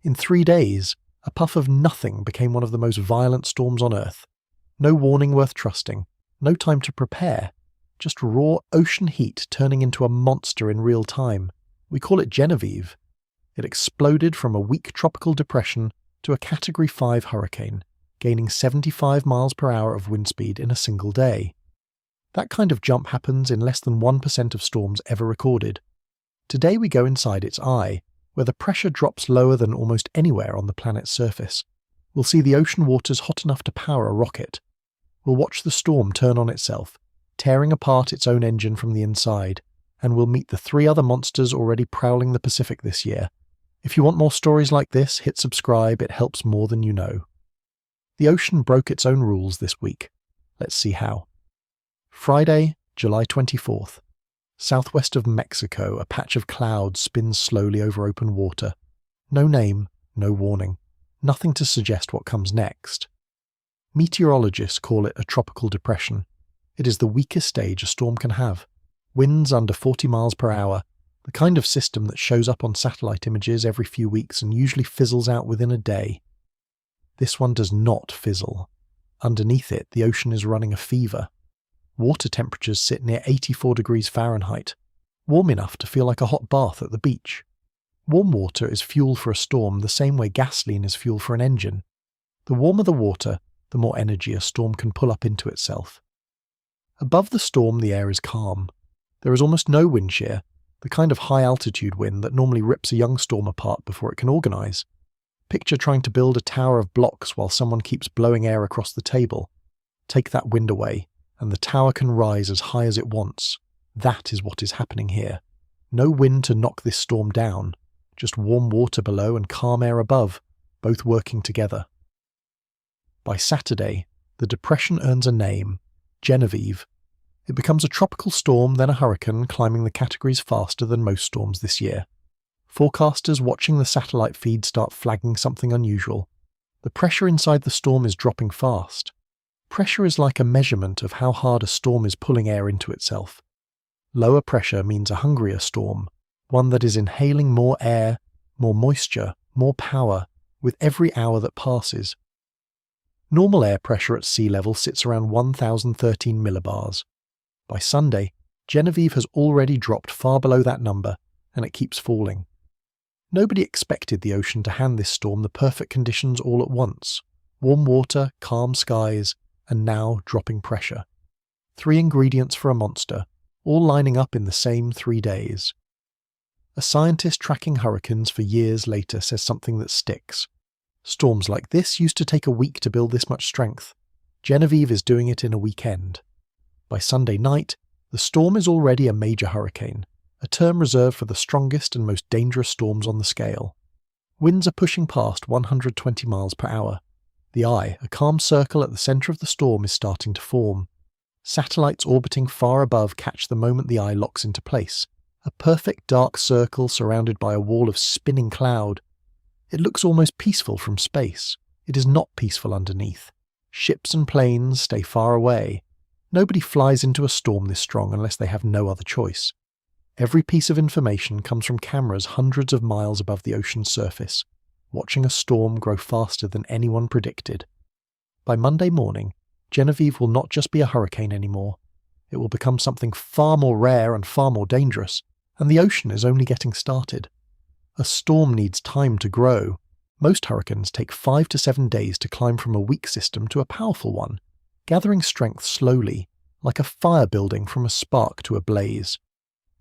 In 3 days, a puff of nothing became one of the most violent storms on Earth. No warning worth trusting, no time to prepare, just raw ocean heat turning into a monster in real time. We call it Genevieve. It exploded from a weak tropical depression to a Category 5 hurricane, gaining 75 miles per hour of wind speed in a single day. That kind of jump happens in less than 1% of storms ever recorded. Today we go inside its eye, where the pressure drops lower than almost anywhere on the planet's surface. We'll see the ocean waters hot enough to power a rocket. We'll watch the storm turn on itself, tearing apart its own engine from the inside, and we'll meet the 3 other monsters already prowling the Pacific this year. If you want more stories like this, hit subscribe, it helps more than you know. The ocean broke its own rules this week. Let's see how. Friday, July 24th. Southwest of Mexico, a patch of clouds spins slowly over open water. No name, no warning. Nothing to suggest what comes next. Meteorologists call it a tropical depression. It is the weakest stage a storm can have. Winds under 40 miles per hour, the kind of system that shows up on satellite images every few weeks and usually fizzles out within a day. This one does not fizzle. Underneath it, the ocean is running a fever. Water temperatures sit near 84 degrees Fahrenheit, warm enough to feel like a hot bath at the beach. Warm water is fuel for a storm the same way gasoline is fuel for an engine. The warmer the water, the more energy a storm can pull up into itself. Above the storm, the air is calm. There is almost no wind shear, the kind of high-altitude wind that normally rips a young storm apart before it can organise. Picture trying to build a tower of blocks while someone keeps blowing air across the table. Take that wind away, and the tower can rise as high as it wants. That is what is happening here. No wind to knock this storm down, just warm water below and calm air above, both working together. By Saturday, the depression earns a name, Genevieve. It becomes a tropical storm, then a hurricane, climbing the categories faster than most storms this year. Forecasters watching the satellite feed start flagging something unusual. The pressure inside the storm is dropping fast. Pressure is like a measurement of how hard a storm is pulling air into itself. Lower pressure means a hungrier storm, one that is inhaling more air, more moisture, more power, with every hour that passes. Normal air pressure at sea level sits around 1,013 millibars. By Sunday, Genevieve has already dropped far below that number, and it keeps falling. Nobody expected the ocean to hand this storm the perfect conditions all at once. Warm water, calm skies, and now dropping pressure. 3 ingredients for a monster, all lining up in the same 3 days. A scientist tracking hurricanes for years later says something that sticks. Storms like this used to take a week to build this much strength. Genevieve is doing it in a weekend. By Sunday night, the storm is already a major hurricane, a term reserved for the strongest and most dangerous storms on the scale. Winds are pushing past 120 miles per hour. The eye, a calm circle at the centre of the storm, is starting to form. Satellites orbiting far above catch the moment the eye locks into place. A perfect dark circle surrounded by a wall of spinning cloud. It looks almost peaceful from space. It is not peaceful underneath. Ships and planes stay far away. Nobody flies into a storm this strong unless they have no other choice. Every piece of information comes from cameras hundreds of miles above the ocean's surface, watching a storm grow faster than anyone predicted. By Monday morning, Genevieve will not just be a hurricane anymore. It will become something far more rare and far more dangerous, and the ocean is only getting started. A storm needs time to grow. Most hurricanes take 5 to 7 days to climb from a weak system to a powerful one, gathering strength slowly, like a fire building from a spark to a blaze.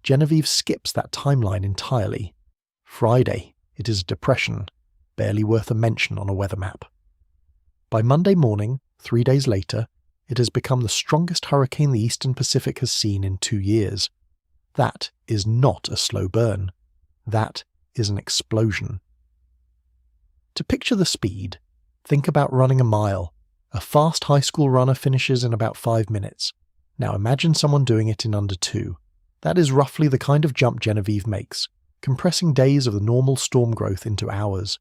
Genevieve skips that timeline entirely. Friday, it is a depression, barely worth a mention on a weather map. By Monday morning, 3 days later, it has become the strongest hurricane the Eastern Pacific has seen in 2 years. That is not a slow burn. That is an explosion. To picture the speed, think about running a mile. A fast high school runner finishes in about 5 minutes. Now imagine someone doing it in under 2. That is roughly the kind of jump Genevieve makes, compressing days of the normal storm growth into hours.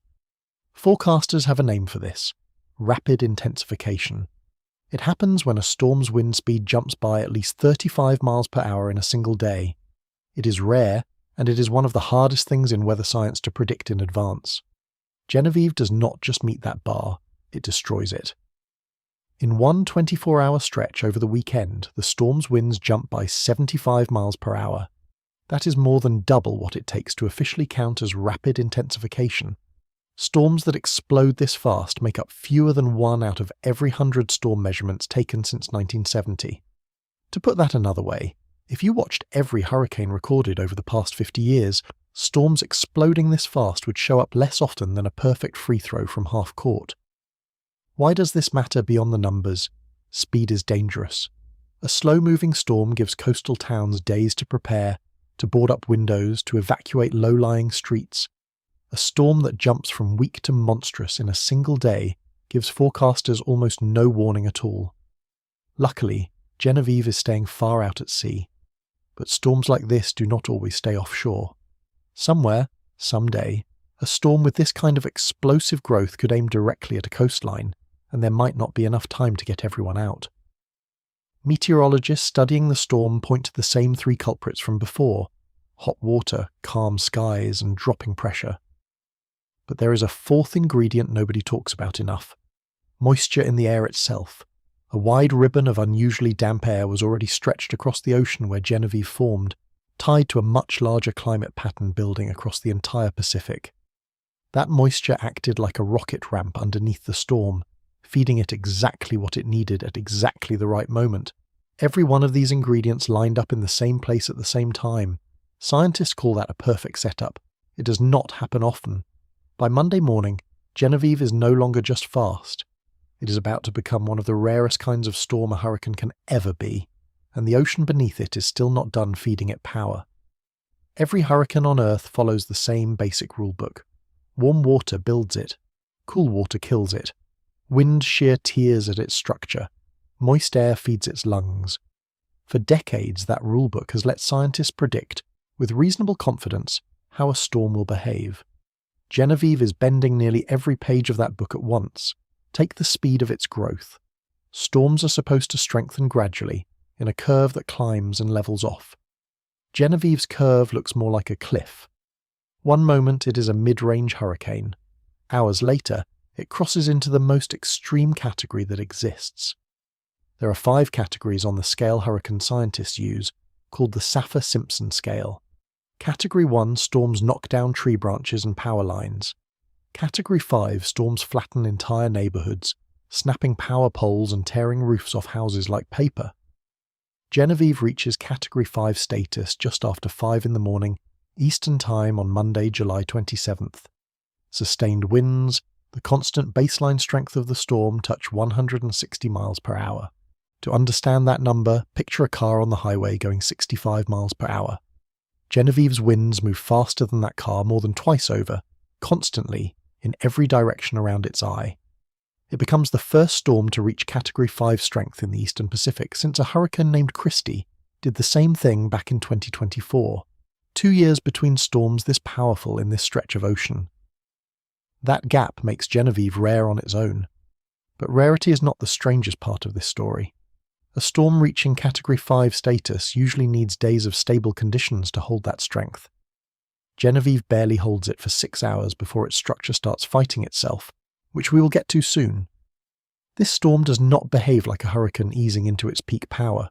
Forecasters have a name for this: rapid intensification. It happens when a storm's wind speed jumps by at least 35 miles per hour in a single day. It is rare, and it is one of the hardest things in weather science to predict in advance. Genevieve does not just meet that bar, it destroys it. In one 24-hour stretch over the weekend, the storm's winds jump by 75 miles per hour. That is more than double what it takes to officially count as rapid intensification. Storms that explode this fast make up fewer than 1 out of every 100 storm measurements taken since 1970. To put that another way, if you watched every hurricane recorded over the past 50 years, storms exploding this fast would show up less often than a perfect free throw from half court. Why does this matter beyond the numbers? Speed is dangerous. A slow-moving storm gives coastal towns days to prepare, to board up windows, to evacuate low-lying streets. A storm that jumps from weak to monstrous in a single day gives forecasters almost no warning at all. Luckily, Genevieve is staying far out at sea. But storms like this do not always stay offshore. Somewhere, someday, a storm with this kind of explosive growth could aim directly at a coastline, and there might not be enough time to get everyone out. Meteorologists studying the storm point to the same 3 culprits from before: hot water, calm skies, and dropping pressure. But there is a 4th ingredient nobody talks about enough: moisture in the air itself. A wide ribbon of unusually damp air was already stretched across the ocean where Genevieve formed, tied to a much larger climate pattern building across the entire Pacific. That moisture acted like a rocket ramp underneath the storm, feeding it exactly what it needed at exactly the right moment. Every one of these ingredients lined up in the same place at the same time. Scientists call that a perfect setup. It does not happen often. By Monday morning, Genevieve is no longer just fast. It is about to become one of the rarest kinds of storm a hurricane can ever be, and the ocean beneath it is still not done feeding it power. Every hurricane on Earth follows the same basic rulebook. Warm water builds it. Cool water kills it. Wind shear tears at its structure. Moist air feeds its lungs. For decades, that rulebook has let scientists predict, with reasonable confidence, how a storm will behave. Genevieve is bending nearly every page of that book at once. Take the speed of its growth. Storms are supposed to strengthen gradually, in a curve that climbs and levels off. Genevieve's curve looks more like a cliff. One moment it is a mid-range hurricane. Hours later, it crosses into the most extreme category that exists. There are 5 categories on the scale hurricane scientists use, called the Saffir-Simpson scale. Category 1 storms knock down tree branches and power lines. Category 5 storms flatten entire neighborhoods, snapping power poles and tearing roofs off houses like paper. Genevieve reaches Category 5 status just after 5 in the morning, Eastern Time on Monday, July 27th. Sustained winds, the constant baseline strength of the storm touch 160 miles per hour. To understand that number, picture a car on the highway going 65 miles per hour. Genevieve's winds move faster than that car more than twice over, constantly, in every direction around its eye. It becomes the first storm to reach Category 5 strength in the Eastern Pacific since a hurricane named Christy did the same thing back in 2024, 2 years between storms this powerful in this stretch of ocean. That gap makes Genevieve rare on its own. But rarity is not the strangest part of this story. A storm reaching Category 5 status usually needs days of stable conditions to hold that strength. Genevieve barely holds it for 6 hours before its structure starts fighting itself, which we will get to soon. This storm does not behave like a hurricane easing into its peak power.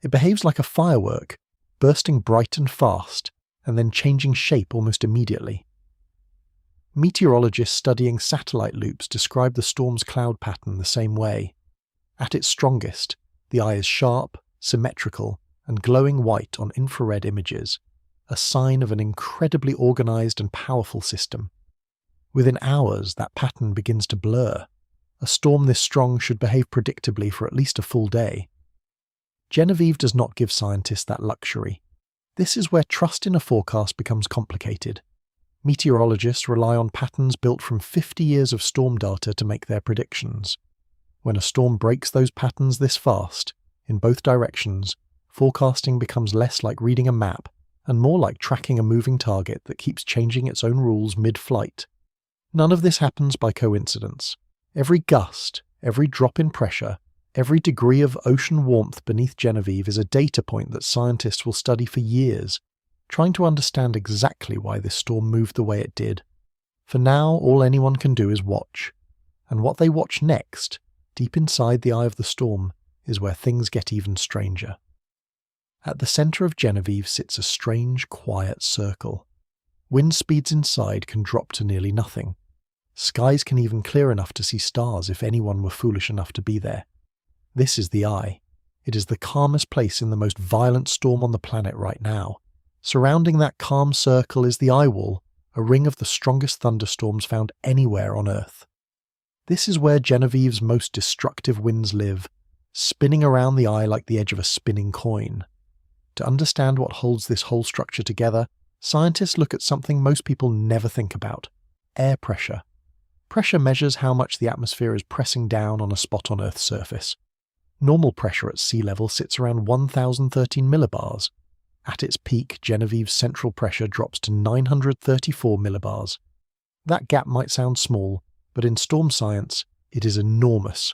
It behaves like a firework, bursting bright and fast, and then changing shape almost immediately. Meteorologists studying satellite loops describe the storm's cloud pattern the same way. At its strongest, the eye is sharp, symmetrical, and glowing white on infrared images, a sign of an incredibly organized and powerful system. Within hours, that pattern begins to blur. A storm this strong should behave predictably for at least a full day. Genevieve does not give scientists that luxury. This is where trust in a forecast becomes complicated. Meteorologists rely on patterns built from 50 years of storm data to make their predictions. When a storm breaks those patterns this fast, in both directions, forecasting becomes less like reading a map and more like tracking a moving target that keeps changing its own rules mid-flight. None of this happens by coincidence. Every gust, every drop in pressure, every degree of ocean warmth beneath Genevieve is a data point that scientists will study for years, trying to understand exactly why this storm moved the way it did. For now, all anyone can do is watch. And what they watch next, deep inside the eye of the storm, is where things get even stranger. At the centre of Genevieve sits a strange, quiet circle. Wind speeds inside can drop to nearly nothing. Skies can even clear enough to see stars if anyone were foolish enough to be there. This is the eye. It is the calmest place in the most violent storm on the planet right now. Surrounding that calm circle is the eye wall, a ring of the strongest thunderstorms found anywhere on Earth. This is where Genevieve's most destructive winds live, spinning around the eye like the edge of a spinning coin. To understand what holds this whole structure together, scientists look at something most people never think about: air pressure. Pressure measures how much the atmosphere is pressing down on a spot on Earth's surface. Normal pressure at sea level sits around 1013 millibars. At its peak, Genevieve's central pressure drops to 934 millibars. That gap might sound small, but in storm science, it is enormous.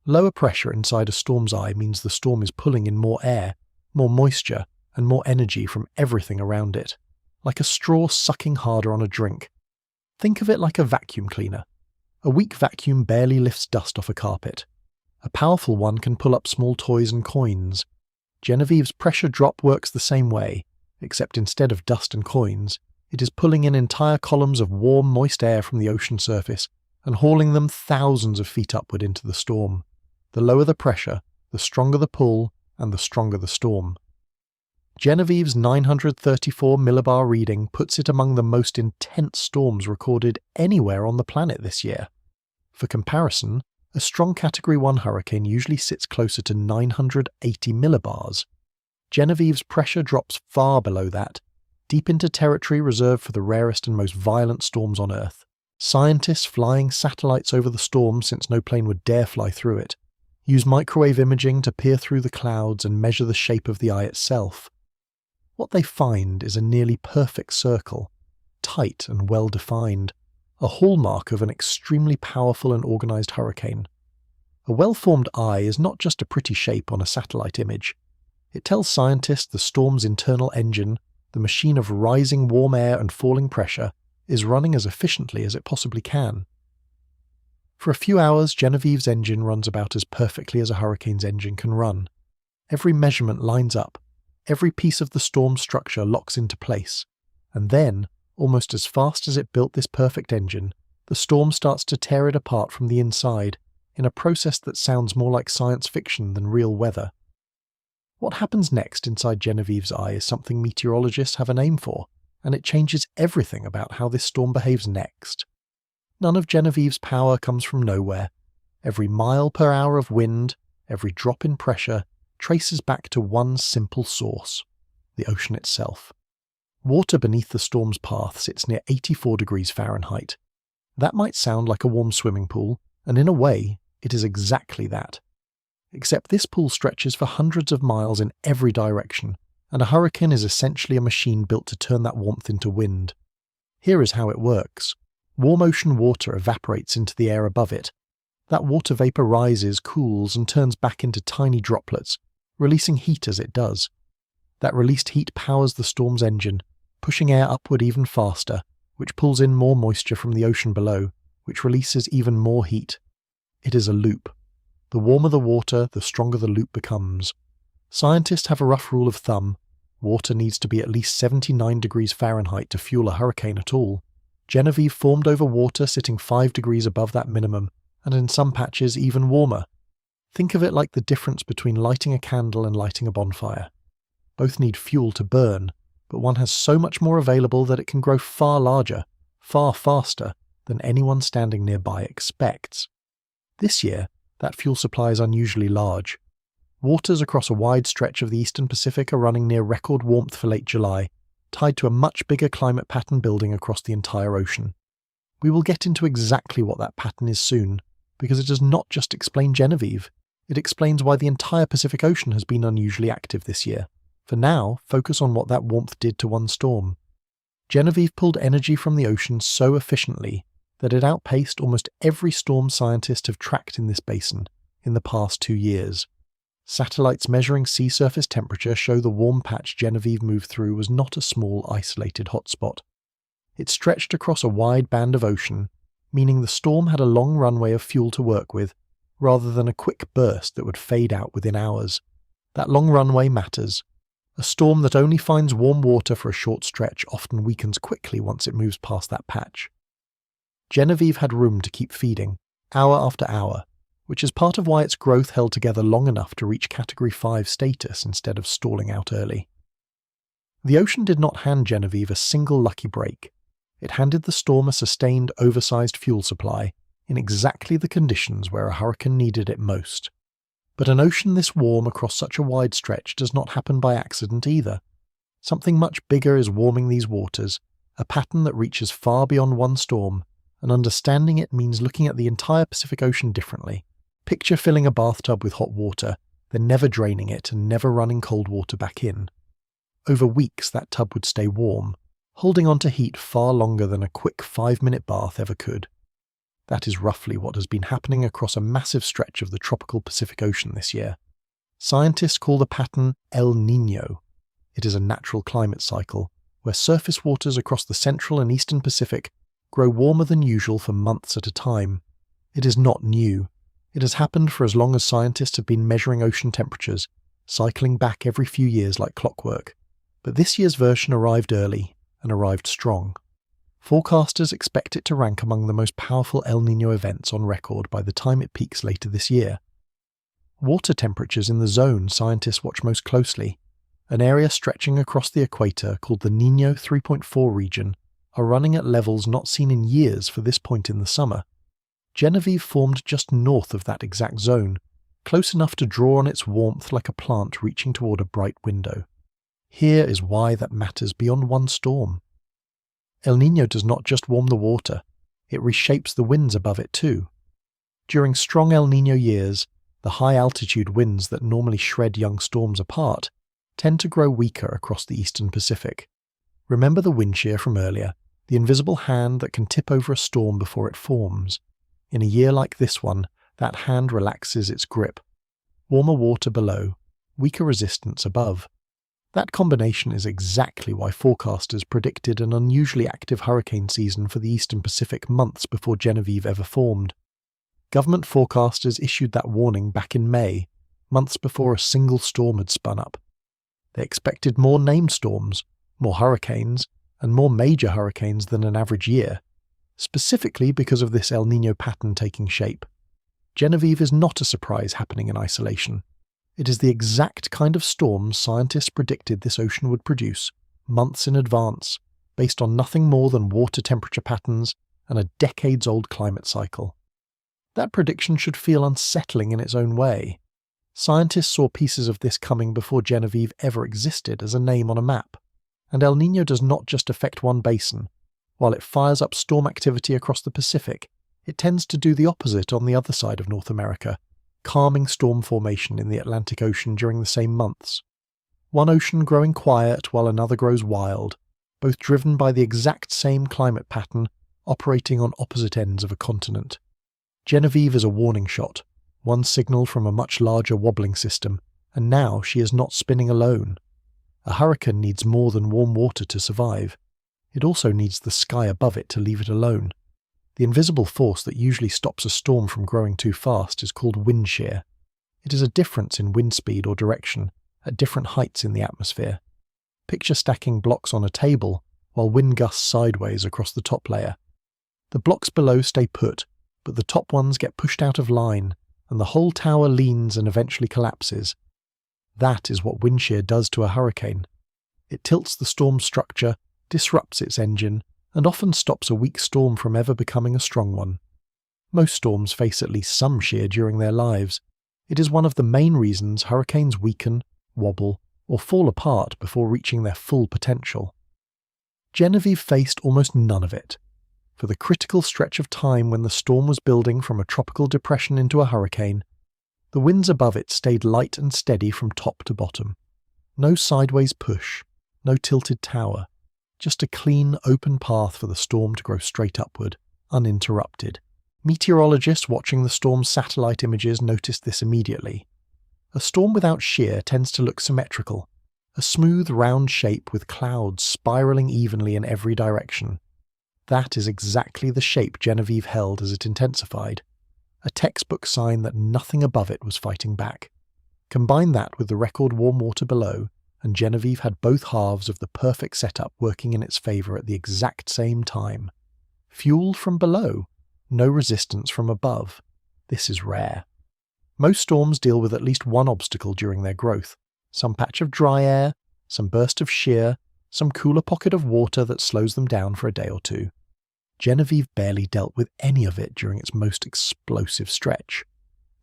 Lower pressure inside a storm's eye means the storm is pulling in more air, more moisture, and more energy from everything around it, like a straw sucking harder on a drink. Think of it like a vacuum cleaner. A weak vacuum barely lifts dust off a carpet. A powerful one can pull up small toys and coins. Genevieve's pressure drop works the same way, except instead of dust and coins, it is pulling in entire columns of warm, moist air from the ocean surface and hauling them thousands of feet upward into the storm. The lower the pressure, the stronger the pull, and the stronger the storm. Genevieve's 934 millibar reading puts it among the most intense storms recorded anywhere on the planet this year. For comparison, a strong Category 1 hurricane usually sits closer to 980 millibars. Genevieve's pressure drops far below that, deep into territory reserved for the rarest and most violent storms on Earth. Scientists flying satellites over the storm, since no plane would dare fly through it, use microwave imaging to peer through the clouds and measure the shape of the eye itself. What they find is a nearly perfect circle, tight and well-defined, a hallmark of an extremely powerful and organized hurricane. A well-formed eye is not just a pretty shape on a satellite image. It tells scientists the storm's internal engine, the machine of rising warm air and falling pressure, is running as efficiently as it possibly can. For a few hours, Genevieve's engine runs about as perfectly as a hurricane's engine can run. Every measurement lines up, every piece of the storm structure locks into place, and then, almost as fast as it built this perfect engine, the storm starts to tear it apart from the inside, in a process that sounds more like science fiction than real weather. What happens next inside Genevieve's eye is something meteorologists have a name for, and it changes everything about how this storm behaves next. None of Genevieve's power comes from nowhere. Every mile per hour of wind, every drop in pressure, traces back to one simple source: the ocean itself. Water beneath the storm's path sits near 84 degrees Fahrenheit. That might sound like a warm swimming pool, and in a way, it is exactly that. Except this pool stretches for hundreds of miles in every direction, and a hurricane is essentially a machine built to turn that warmth into wind. Here is how it works. Warm ocean water evaporates into the air above it. That water vapor rises, cools, and turns back into tiny droplets, releasing heat as it does. That released heat powers the storm's engine, pushing air upward even faster, which pulls in more moisture from the ocean below, which releases even more heat. It is a loop. The warmer the water, the stronger the loop becomes. Scientists have a rough rule of thumb. Water needs to be at least 79 degrees Fahrenheit to fuel a hurricane at all. Genevieve formed over water sitting 5 degrees above that minimum, and in some patches even warmer. Think of it like the difference between lighting a candle and lighting a bonfire. Both need fuel to burn, but one has so much more available that it can grow far larger, far faster than anyone standing nearby expects. This year, that fuel supply is unusually large. Waters across a wide stretch of the eastern Pacific are running near record warmth for late July, tied to a much bigger climate pattern building across the entire ocean. We will get into exactly what that pattern is soon, because it does not just explain Genevieve, it explains why the entire Pacific Ocean has been unusually active this year. For now, focus on what that warmth did to one storm. Genevieve pulled energy from the ocean so efficiently that it outpaced almost every storm scientists have tracked in this basin in the past 2 years. Satellites measuring sea surface temperature show the warm patch Genevieve moved through was not a small, isolated hotspot. It stretched across a wide band of ocean, meaning the storm had a long runway of fuel to work with, rather than a quick burst that would fade out within hours. That long runway matters. A storm that only finds warm water for a short stretch often weakens quickly once it moves past that patch. Genevieve had room to keep feeding, hour after hour, which is part of why its growth held together long enough to reach Category 5 status instead of stalling out early. The ocean did not hand Genevieve a single lucky break. It handed the storm a sustained, oversized fuel supply in exactly the conditions where a hurricane needed it most. But an ocean this warm across such a wide stretch does not happen by accident either. Something much bigger is warming these waters, a pattern that reaches far beyond one storm, and understanding it means looking at the entire Pacific Ocean differently. Picture filling a bathtub with hot water, then never draining it and never running cold water back in. Over weeks that tub would stay warm, holding on to heat far longer than a quick 5-minute bath ever could. That is roughly what has been happening across a massive stretch of the tropical Pacific Ocean this year. Scientists call the pattern El Niño. It is a natural climate cycle, where surface waters across the central and eastern Pacific grow warmer than usual for months at a time. It is not new. It has happened for as long as scientists have been measuring ocean temperatures, cycling back every few years like clockwork. But this year's version arrived early, and arrived strong. Forecasters expect it to rank among the most powerful El Niño events on record by the time it peaks later this year. Water temperatures in the zone scientists watch most closely, an area stretching across the equator called the Niño 3.4 region, are running at levels not seen in years for this point in the summer. Genevieve formed just north of that exact zone, close enough to draw on its warmth like a plant reaching toward a bright window. Here is why that matters beyond one storm. El Niño does not just warm the water, it reshapes the winds above it too. During strong El Niño years, the high-altitude winds that normally shred young storms apart tend to grow weaker across the eastern Pacific. Remember the wind shear from earlier, the invisible hand that can tip over a storm before it forms. In a year like this one, that hand relaxes its grip. Warmer water below, weaker resistance above. That combination is exactly why forecasters predicted an unusually active hurricane season for the eastern Pacific months before Genevieve ever formed. Government forecasters issued that warning back in May, months before a single storm had spun up. They expected more named storms, more hurricanes, and more major hurricanes than an average year, specifically because of this El Niño pattern taking shape. Genevieve is not a surprise happening in isolation. It is the exact kind of storm scientists predicted this ocean would produce, months in advance, based on nothing more than water temperature patterns and a decades-old climate cycle. That prediction should feel unsettling in its own way. Scientists saw pieces of this coming before Genevieve ever existed as a name on a map. And El Niño does not just affect one basin. While it fires up storm activity across the Pacific, it tends to do the opposite on the other side of North America, calming storm formation in the Atlantic Ocean during the same months. One ocean growing quiet while another grows wild, both driven by the exact same climate pattern operating on opposite ends of a continent. Genevieve is a warning shot, one signal from a much larger wobbling system, and now she is not spinning alone. A hurricane needs more than warm water to survive. It also needs the sky above it to leave it alone. The invisible force that usually stops a storm from growing too fast is called wind shear. It is a difference in wind speed or direction at different heights in the atmosphere. Picture stacking blocks on a table while wind gusts sideways across the top layer. The blocks below stay put, but the top ones get pushed out of line, and the whole tower leans and eventually collapses. That is what wind shear does to a hurricane. It tilts the storm's structure, disrupts its engine, and often stops a weak storm from ever becoming a strong one. Most storms face at least some shear during their lives. It is one of the main reasons hurricanes weaken, wobble, or fall apart before reaching their full potential. Genevieve faced almost none of it. For the critical stretch of time when the storm was building from a tropical depression into a hurricane, the winds above it stayed light and steady from top to bottom. No sideways push, no tilted tower. Just a clean, open path for the storm to grow straight upward, uninterrupted. Meteorologists watching the storm's satellite images noticed this immediately. A storm without shear tends to look symmetrical, a smooth, round shape with clouds spiraling evenly in every direction. That is exactly the shape Genevieve held as it intensified, a textbook sign that nothing above it was fighting back. Combine that with the record warm water below, and Genevieve had both halves of the perfect setup working in its favour at the exact same time. Fuel from below, no resistance from above. This is rare. Most storms deal with at least one obstacle during their growth. Some patch of dry air, some burst of shear, some cooler pocket of water that slows them down for a day or two. Genevieve barely dealt with any of it during its most explosive stretch.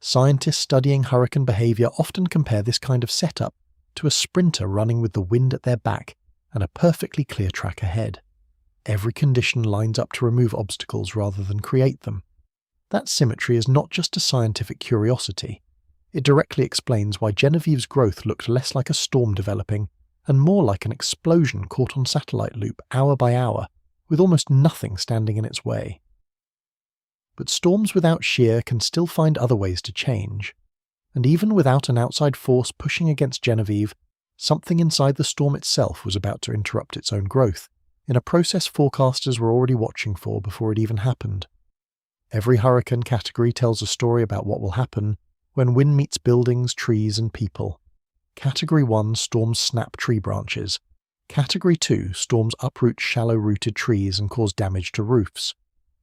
Scientists studying hurricane behaviour often compare this kind of setup to a sprinter running with the wind at their back and a perfectly clear track ahead. Every condition lines up to remove obstacles rather than create them. That symmetry is not just a scientific curiosity. It directly explains why Genevieve's growth looked less like a storm developing and more like an explosion caught on satellite loop hour by hour, with almost nothing standing in its way. But storms without shear can still find other ways to change. And even without an outside force pushing against Genevieve, something inside the storm itself was about to interrupt its own growth, in a process forecasters were already watching for before it even happened. Every hurricane category tells a story about what will happen when wind meets buildings, trees, and people. Category 1 storms snap tree branches. Category 2 storms uproot shallow-rooted trees and cause damage to roofs.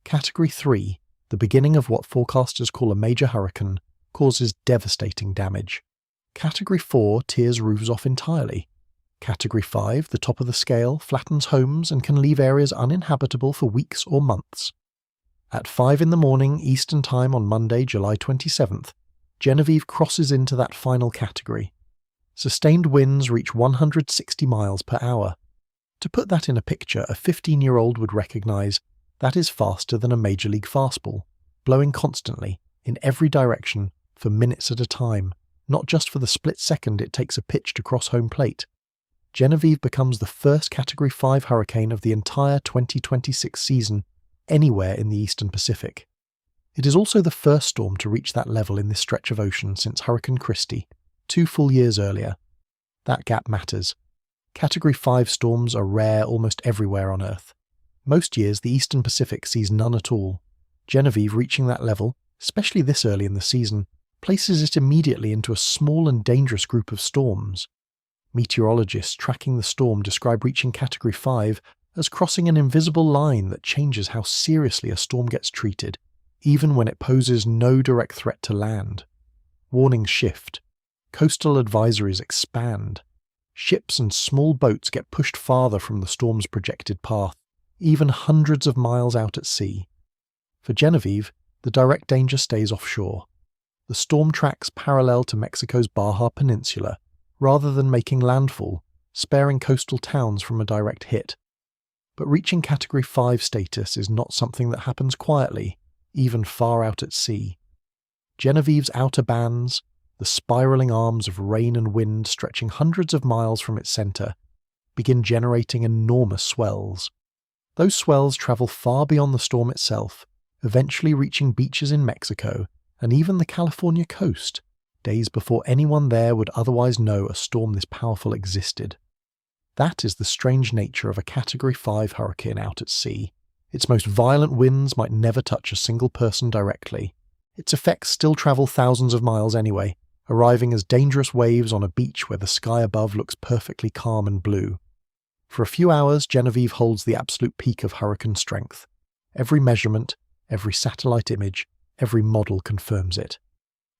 Category 3, the beginning of what forecasters call a major hurricane, causes devastating damage. Category 4 tears roofs off entirely. Category 5, the top of the scale, flattens homes and can leave areas uninhabitable for weeks or months. At 5 in the morning Eastern Time on Monday, July 27th, Genevieve crosses into that final category. Sustained winds reach 160 miles per hour. To put that in a picture, a 15-year-old would recognise that is faster than a Major League fastball, blowing constantly, in every direction, for minutes at a time, not just for the split second it takes a pitch to cross home plate. Genevieve becomes the first Category 5 hurricane of the entire 2026 season anywhere in the Eastern Pacific. It is also the first storm to reach that level in this stretch of ocean since Hurricane Christy, 2 full years earlier. That gap matters. Category 5 storms are rare almost everywhere on Earth. Most years the Eastern Pacific sees none at all. Genevieve reaching that level, especially this early in the season, places it immediately into a small and dangerous group of storms. Meteorologists tracking the storm describe reaching Category 5 as crossing an invisible line that changes how seriously a storm gets treated, even when it poses no direct threat to land. Warnings shift. Coastal advisories expand. Ships and small boats get pushed farther from the storm's projected path, even hundreds of miles out at sea. For Genevieve, the direct danger stays offshore. The storm tracks parallel to Mexico's Baja Peninsula, rather than making landfall, sparing coastal towns from a direct hit. But reaching Category 5 status is not something that happens quietly, even far out at sea. Genevieve's outer bands, the spiralling arms of rain and wind stretching hundreds of miles from its centre, begin generating enormous swells. Those swells travel far beyond the storm itself, eventually reaching beaches in Mexico and even the California coast, days before anyone there would otherwise know a storm this powerful existed. That is the strange nature of a Category 5 hurricane out at sea. Its most violent winds might never touch a single person directly. Its effects still travel thousands of miles anyway, arriving as dangerous waves on a beach where the sky above looks perfectly calm and blue. For a few hours, Genevieve holds the absolute peak of hurricane strength. Every measurement, every satellite image, every model confirms it.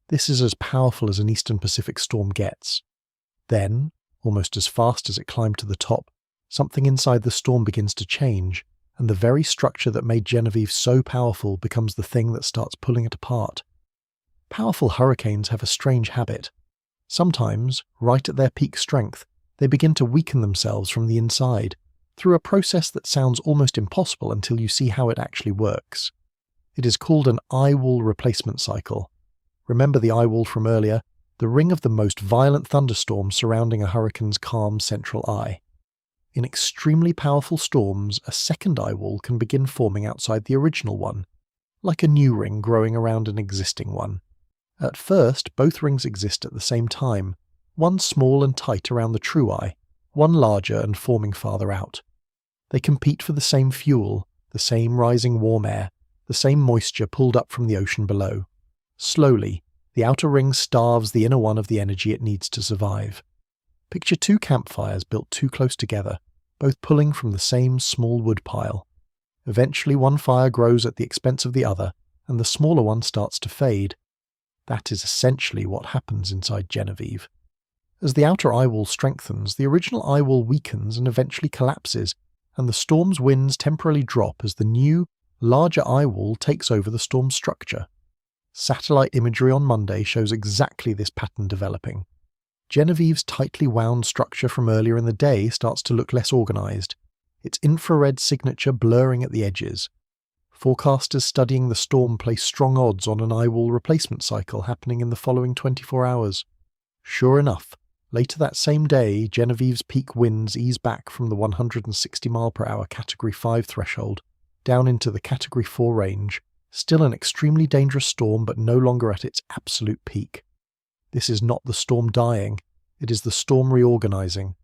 This is as powerful as an Eastern Pacific storm gets. Then, almost as fast as it climbed to the top, something inside the storm begins to change, and the very structure that made Genevieve so powerful becomes the thing that starts pulling it apart. Powerful hurricanes have a strange habit. Sometimes, right at their peak strength, they begin to weaken themselves from the inside, through a process that sounds almost impossible until you see how it actually works. It is called an eye wall replacement cycle. Remember the eye wall from earlier, the ring of the most violent thunderstorms surrounding a hurricane's calm central eye. In extremely powerful storms, a second eye wall can begin forming outside the original one, like a new ring growing around an existing one. At first, both rings exist at the same time, one small and tight around the true eye, one larger and forming farther out. They compete for the same fuel, the same rising warm air, the same moisture pulled up from the ocean below. Slowly, the outer ring starves the inner one of the energy it needs to survive. Picture two campfires built too close together, both pulling from the same small wood pile. Eventually one fire grows at the expense of the other, and the smaller one starts to fade. That is essentially what happens inside Genevieve. As the outer eye wall strengthens, the original eye wall weakens and eventually collapses, and the storm's winds temporarily drop as the new, larger eye wall takes over the storm's structure. Satellite imagery on Monday shows exactly this pattern developing. Genevieve's tightly wound structure from earlier in the day starts to look less organised, its infrared signature blurring at the edges. Forecasters studying the storm place strong odds on an eye wall replacement cycle happening in the following 24 hours. Sure enough, later that same day, Genevieve's peak winds ease back from the 160 mph Category 5 threshold, down into the Category 4 range, still an extremely dangerous storm but no longer at its absolute peak. This is not the storm dying, it is the storm reorganising.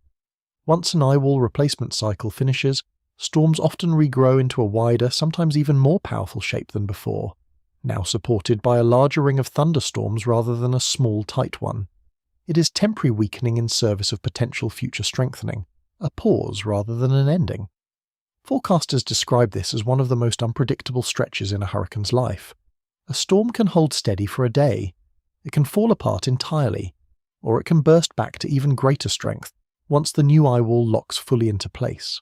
Once an eye wall replacement cycle finishes, storms often regrow into a wider, sometimes even more powerful shape than before, now supported by a larger ring of thunderstorms rather than a small, tight one. It is temporary weakening in service of potential future strengthening, a pause rather than an ending. Forecasters describe this as one of the most unpredictable stretches in a hurricane's life. A storm can hold steady for a day. It can fall apart entirely, or it can burst back to even greater strength once the new eye wall locks fully into place.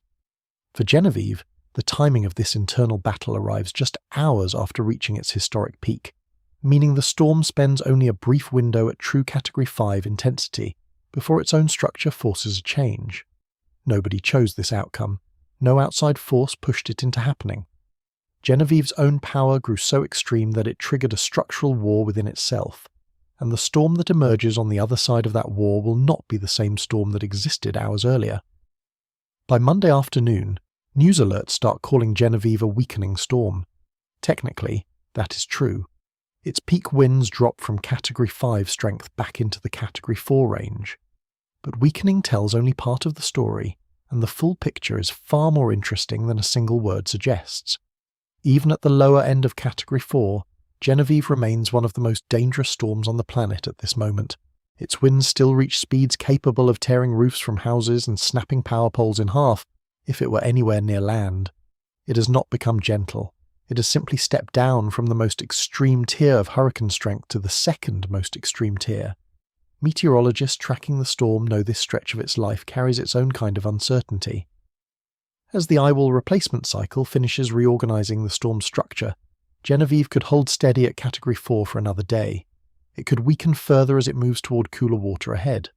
For Genevieve, the timing of this internal battle arrives just hours after reaching its historic peak, meaning the storm spends only a brief window at true Category 5 intensity before its own structure forces a change. Nobody chose this outcome. No outside force pushed it into happening. Genevieve's own power grew so extreme that it triggered a structural war within itself, and the storm that emerges on the other side of that war will not be the same storm that existed hours earlier. By Monday afternoon, news alerts start calling Genevieve a weakening storm. Technically, that is true. Its peak winds drop from Category 5 strength back into the Category 4 range. But weakening tells only part of the story, and the full picture is far more interesting than a single word suggests. Even at the lower end of Category 4, Genevieve remains one of the most dangerous storms on the planet at this moment. Its winds still reach speeds capable of tearing roofs from houses and snapping power poles in half if it were anywhere near land. It has not become gentle. It has simply stepped down from the most extreme tier of hurricane strength to the second most extreme tier. Meteorologists tracking the storm know this stretch of its life carries its own kind of uncertainty. As the eye wall replacement cycle finishes reorganising the storm's structure, Genevieve could hold steady at Category 4 for another day. It could weaken further as it moves toward cooler water ahead,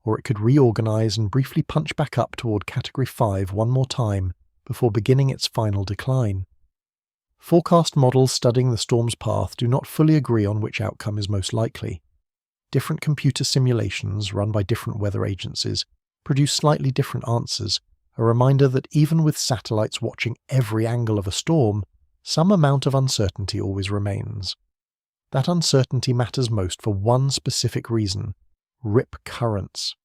or it could reorganise and briefly punch back up toward Category 5 one more time before beginning its final decline. Forecast models studying the storm's path do not fully agree on which outcome is most likely. Different computer simulations run by different weather agencies produce slightly different answers, a reminder that even with satellites watching every angle of a storm, some amount of uncertainty always remains. That uncertainty matters most for one specific reason: rip currents.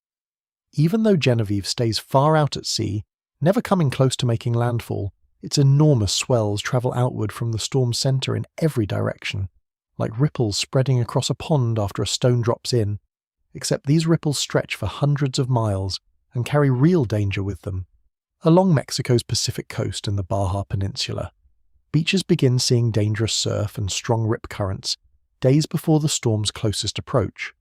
Even though Genevieve stays far out at sea, never coming close to making landfall, its enormous swells travel outward from the storm's centre in every direction, like ripples spreading across a pond after a stone drops in, except these ripples stretch for hundreds of miles and carry real danger with them. Along Mexico's Pacific coast and the Baja Peninsula, beaches begin seeing dangerous surf and strong rip currents days before the storm's closest approach.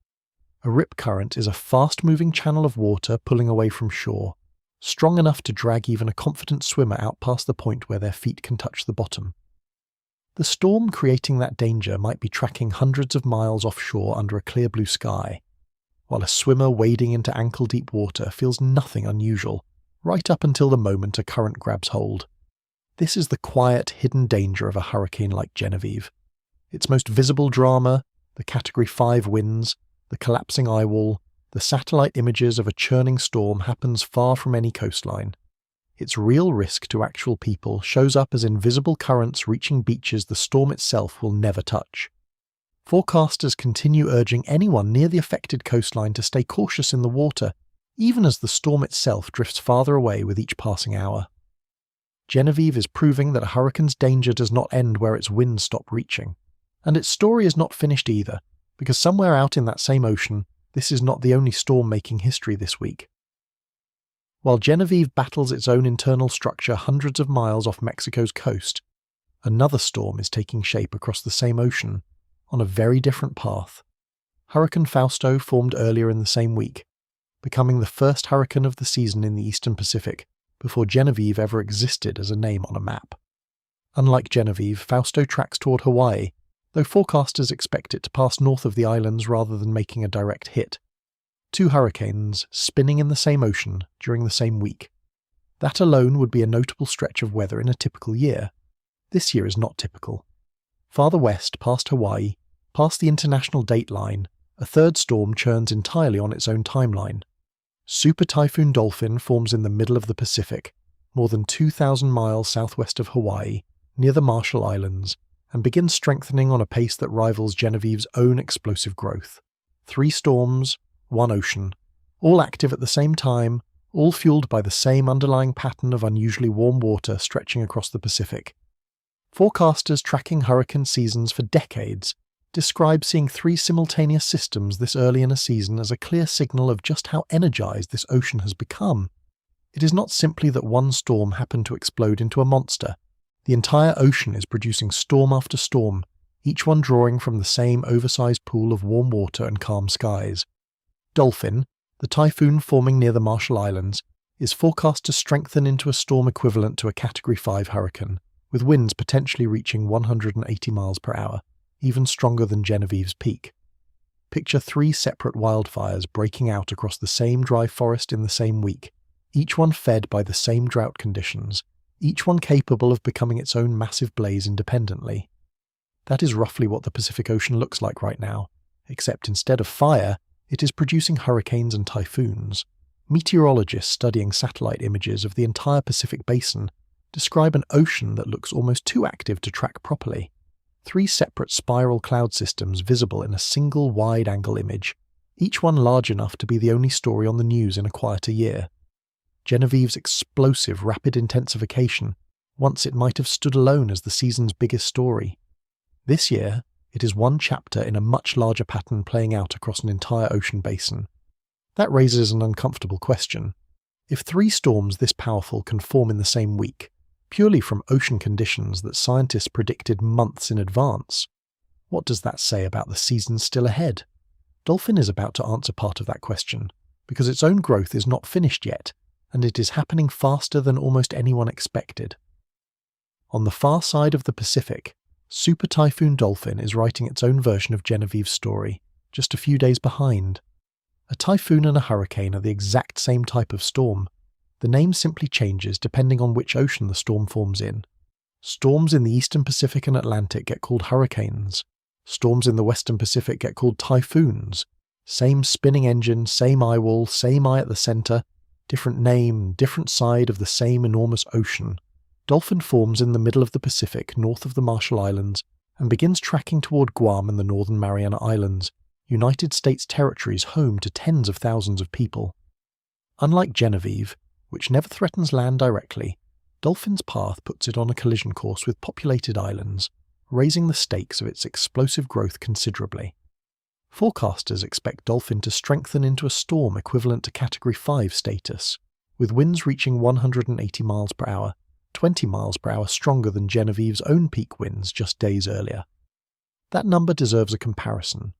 A rip current is a fast-moving channel of water pulling away from shore, strong enough to drag even a confident swimmer out past the point where their feet can touch the bottom. The storm creating that danger might be tracking hundreds of miles offshore under a clear blue sky, while a swimmer wading into ankle-deep water feels nothing unusual, right up until the moment a current grabs hold. This is the quiet, hidden danger of a hurricane like Genevieve. Its most visible drama, the Category 5 winds, the collapsing eye wall, the satellite images of a churning storm happens far from any coastline. Its real risk to actual people shows up as invisible currents reaching beaches the storm itself will never touch. Forecasters continue urging anyone near the affected coastline to stay cautious in the water, even as the storm itself drifts farther away with each passing hour. Genevieve is proving that a hurricane's danger does not end where its winds stop reaching. And its story is not finished either, because somewhere out in that same ocean, this is not the only storm making history this week. While Genevieve battles its own internal structure hundreds of miles off Mexico's coast, another storm is taking shape across the same ocean, on a very different path. Hurricane Fausto formed earlier in the same week, becoming the first hurricane of the season in the eastern Pacific before Genevieve ever existed as a name on a map. Unlike Genevieve, Fausto tracks toward Hawaii, though forecasters expect it to pass north of the islands rather than making a direct hit. Two hurricanes spinning in the same ocean during the same week. That alone would be a notable stretch of weather in a typical year. This year is not typical. Farther west, past Hawaii, past the international date line, a third storm churns entirely on its own timeline. Super Typhoon Dolphin forms in the middle of the Pacific, more than 2,000 miles southwest of Hawaii, near the Marshall Islands, and begins strengthening on a pace that rivals Genevieve's own explosive growth. 3 storms, 1 ocean, all active at the same time, all fueled by the same underlying pattern of unusually warm water stretching across the Pacific. Forecasters tracking hurricane seasons for decades describe seeing 3 simultaneous systems this early in a season as a clear signal of just how energized this ocean has become. It is not simply that one storm happened to explode into a monster. The entire ocean is producing storm after storm, each one drawing from the same oversized pool of warm water and calm skies. Dolphin, the typhoon forming near the Marshall Islands, is forecast to strengthen into a storm equivalent to a Category 5 hurricane, with winds potentially reaching 180 miles per hour, even stronger than Genevieve's peak. Picture 3 separate wildfires breaking out across the same dry forest in the same week, each one fed by the same drought conditions, each one capable of becoming its own massive blaze independently. That is roughly what the Pacific Ocean looks like right now, except instead of fire, it is producing hurricanes and typhoons. Meteorologists studying satellite images of the entire Pacific Basin describe an ocean that looks almost too active to track properly. 3 separate spiral cloud systems visible in a single wide-angle image, each one large enough to be the only story on the news in a quieter year. Genevieve's explosive rapid intensification, once it might have stood alone as the season's biggest story. This year, it is one chapter in a much larger pattern playing out across an entire ocean basin. That raises an uncomfortable question. If 3 storms this powerful can form in the same week, purely from ocean conditions that scientists predicted months in advance, what does that say about the season still ahead? Dolphin is about to answer part of that question, because its own growth is not finished yet, and it is happening faster than almost anyone expected. On the far side of the Pacific, Super Typhoon Dolphin is writing its own version of Genevieve's story, just a few days behind. A typhoon and a hurricane are the exact same type of storm. The name simply changes depending on which ocean the storm forms in. Storms in the eastern Pacific and Atlantic get called hurricanes. Storms in the western Pacific get called typhoons. Same spinning engine, same eye wall, same eye at the center, different name, different side of the same enormous ocean. Dolphin forms in the middle of the Pacific, north of the Marshall Islands, and begins tracking toward Guam and the Northern Mariana Islands, United States territories home to tens of thousands of people. Unlike Genevieve, which never threatens land directly, Dolphin's path puts it on a collision course with populated islands, raising the stakes of its explosive growth considerably. Forecasters expect Dolphin to strengthen into a storm equivalent to Category 5 status, with winds reaching 180 miles per hour, 20 miles per hour stronger than Genevieve's own peak winds just days earlier. That number deserves a comparison.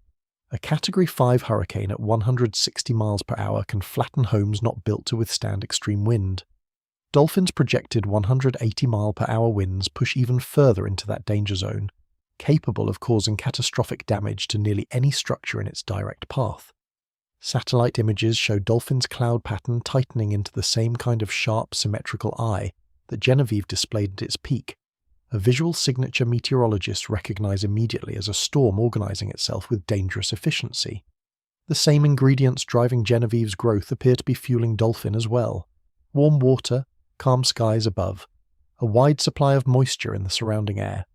A Category 5 hurricane at 160 miles per hour can flatten homes not built to withstand extreme wind. Dolphin's projected 180 mile per hour winds push even further into that danger zone, capable of causing catastrophic damage to nearly any structure in its direct path. Satellite images show Dolphin's cloud pattern tightening into the same kind of sharp, symmetrical eye that Genevieve displayed at its peak, a visual signature meteorologists recognize immediately as a storm organizing itself with dangerous efficiency. The same ingredients driving Genevieve's growth appear to be fueling Dolphin as well. Warm water, calm skies above, a wide supply of moisture in the surrounding air.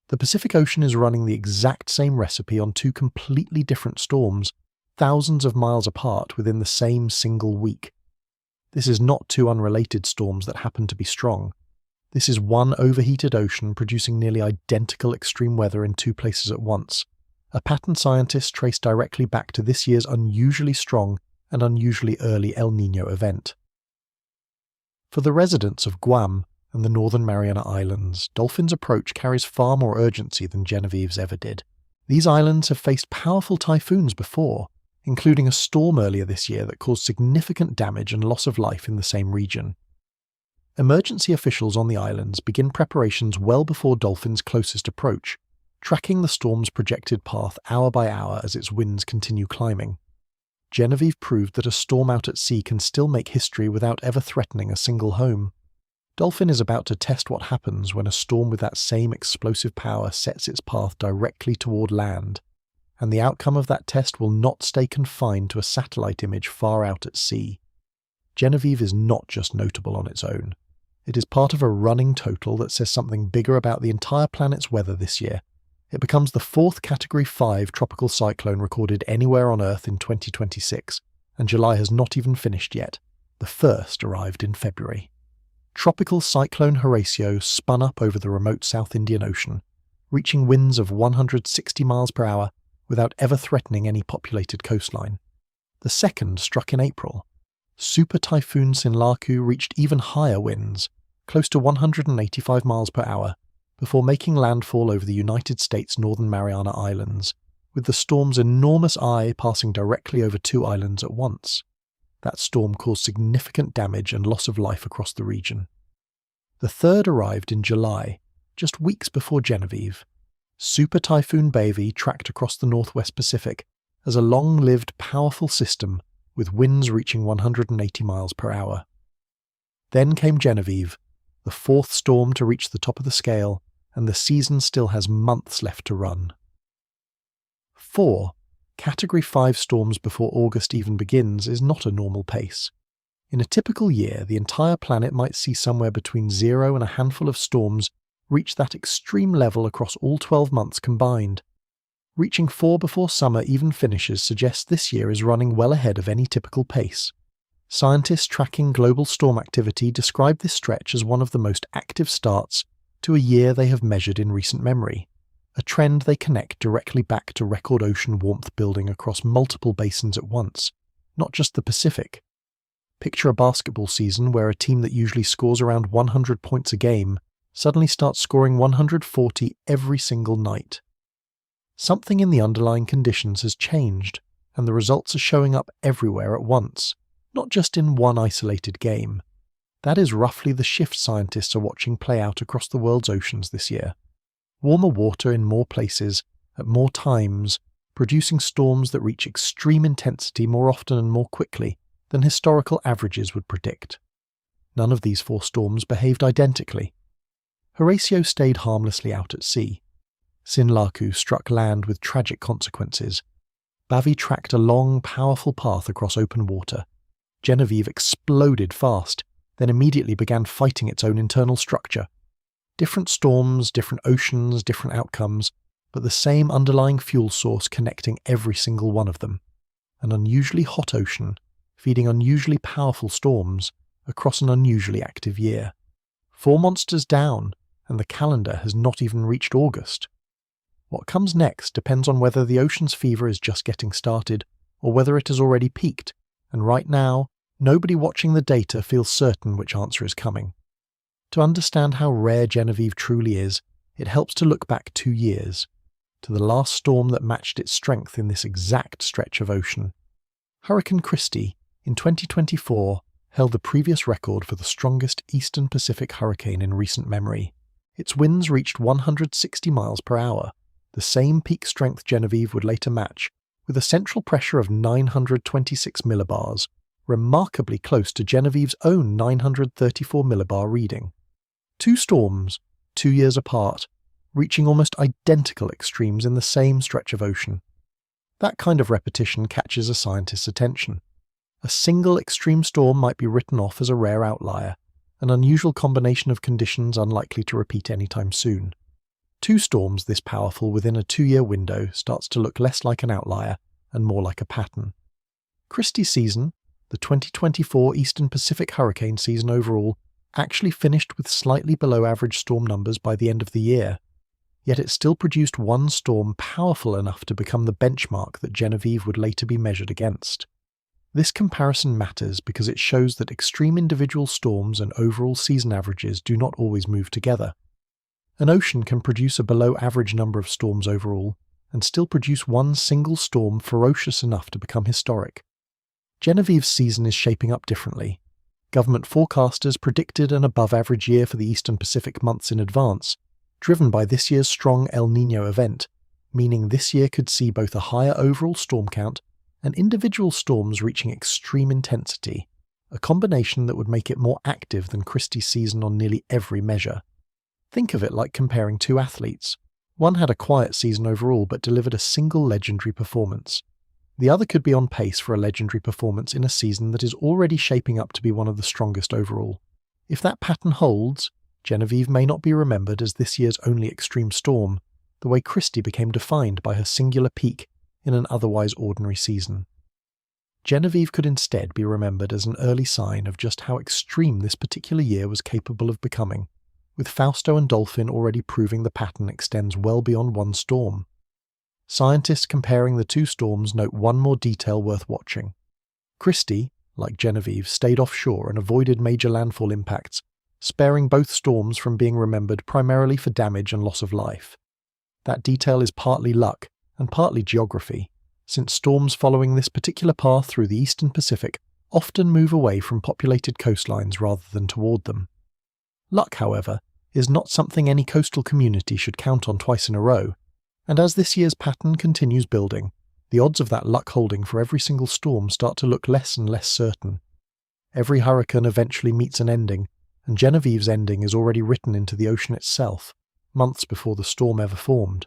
The Pacific Ocean is running the exact same recipe on 2 completely different storms, thousands of miles apart within the same single week. This is not 2 unrelated storms that happen to be strong. This is one overheated ocean producing nearly identical extreme weather in two places at once, a pattern scientists trace directly back to this year's unusually strong and unusually early El Niño event. For the residents of Guam and the Northern Mariana Islands, Dolphin's approach carries far more urgency than Genevieve's ever did. These islands have faced powerful typhoons before, including a storm earlier this year that caused significant damage and loss of life in the same region. Emergency officials on the islands begin preparations well before Dolphin's closest approach, tracking the storm's projected path hour by hour as its winds continue climbing. Genevieve proved that a storm out at sea can still make history without ever threatening a single home. Dolphin is about to test what happens when a storm with that same explosive power sets its path directly toward land, and the outcome of that test will not stay confined to a satellite image far out at sea. Genevieve is not just notable on its own. It is part of a running total that says something bigger about the entire planet's weather this year. It becomes the fourth Category 5 tropical cyclone recorded anywhere on Earth in 2026, and July has not even finished yet. The first arrived in February. Tropical Cyclone Horatio spun up over the remote South Indian Ocean, reaching winds of 160 miles per hour without ever threatening any populated coastline. The second struck in April. Super Typhoon Sinlaku reached even higher winds, close to 185 miles per hour, before making landfall over the United States' Northern Mariana Islands, with the storm's enormous eye passing directly over two islands at once. That storm caused significant damage and loss of life across the region. The third arrived in July, just weeks before Genevieve. Super Typhoon Bavi tracked across the northwest Pacific as a long-lived, powerful system with winds reaching 180 miles per hour. Then came Genevieve, the fourth storm to reach the top of the scale, and the season still has months left to run. 4 Category 5 storms before August even begins is not a normal pace. In a typical year, the entire planet might see somewhere between 0 and a handful of storms reach that extreme level across all 12 months combined. Reaching 4 before summer even finishes suggests this year is running well ahead of any typical pace. Scientists tracking global storm activity describe this stretch as one of the most active starts to a year they have measured in recent memory, a trend they connect directly back to record ocean warmth building across multiple basins at once, not just the Pacific. Picture a basketball season where a team that usually scores around 100 points a game suddenly starts scoring 140 every single night. Something in the underlying conditions has changed, and the results are showing up everywhere at once, not just in one isolated game. That is roughly the shift scientists are watching play out across the world's oceans this year. Warmer water in more places, at more times, producing storms that reach extreme intensity more often and more quickly than historical averages would predict. None of these 4 storms behaved identically. Horatio stayed harmlessly out at sea. Sinlaku struck land with tragic consequences. Bavi tracked a long, powerful path across open water. Genevieve exploded fast, then immediately began fighting its own internal structure. Different storms, different oceans, different outcomes, but the same underlying fuel source connecting every single one of them. An unusually hot ocean, feeding unusually powerful storms across an unusually active year. 4 monsters down, and the calendar has not even reached August. What comes next depends on whether the ocean's fever is just getting started, or whether it has already peaked, and right now, nobody watching the data feels certain which answer is coming. To understand how rare Genevieve truly is, it helps to look back 2 years, to the last storm that matched its strength in this exact stretch of ocean. Hurricane Christy, in 2024, held the previous record for the strongest Eastern Pacific hurricane in recent memory. Its winds reached 160 miles per hour, the same peak strength Genevieve would later match, with a central pressure of 926 millibars, remarkably close to Genevieve's own 934 millibar reading. 2 storms, 2 years apart, reaching almost identical extremes in the same stretch of ocean. That kind of repetition catches a scientist's attention. A single extreme storm might be written off as a rare outlier, an unusual combination of conditions unlikely to repeat anytime soon. 2 storms this powerful within a 2-year window starts to look less like an outlier and more like a pattern. Christie's season, the 2024 Eastern Pacific hurricane season overall, actually finished with slightly below average storm numbers by the end of the year, yet it still produced one storm powerful enough to become the benchmark that Genevieve would later be measured against. This comparison matters because it shows that extreme individual storms and overall season averages do not always move together. An ocean can produce a below-average number of storms overall, and still produce one single storm ferocious enough to become historic. Genevieve's season is shaping up differently. Government forecasters predicted an above-average year for the Eastern Pacific months in advance, driven by this year's strong El Niño event, meaning this year could see both a higher overall storm count and individual storms reaching extreme intensity, a combination that would make it more active than Christie's season on nearly every measure. Think of it like comparing two athletes. One had a quiet season overall but delivered a single legendary performance. The other could be on pace for a legendary performance in a season that is already shaping up to be one of the strongest overall. If that pattern holds, Genevieve may not be remembered as this year's only extreme storm, the way Christie became defined by her singular peak in an otherwise ordinary season. Genevieve could instead be remembered as an early sign of just how extreme this particular year was capable of becoming, with Fausto and Dolphin already proving the pattern extends well beyond one storm. Scientists comparing the two storms note one more detail worth watching. Christie, like Genevieve, stayed offshore and avoided major landfall impacts, sparing both storms from being remembered primarily for damage and loss of life. That detail is partly luck and partly geography, since storms following this particular path through the Eastern Pacific often move away from populated coastlines rather than toward them. Luck, however, is not something any coastal community should count on twice in a row, and as this year's pattern continues building, the odds of that luck holding for every single storm start to look less and less certain. Every hurricane eventually meets an ending, and Genevieve's ending is already written into the ocean itself, months before the storm ever formed.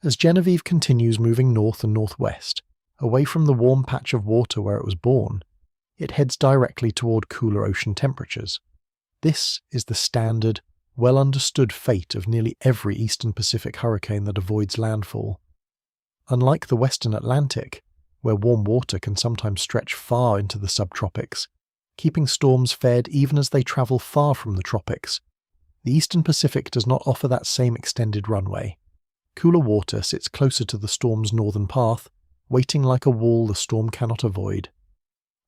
As Genevieve continues moving north and northwest, away from the warm patch of water where it was born, it heads directly toward cooler ocean temperatures. This is the standard, well-understood fate of nearly every Eastern Pacific hurricane that avoids landfall. Unlike the Western Atlantic, where warm water can sometimes stretch far into the subtropics, keeping storms fed even as they travel far from the tropics, the Eastern Pacific does not offer that same extended runway. Cooler water sits closer to the storm's northern path, waiting like a wall the storm cannot avoid.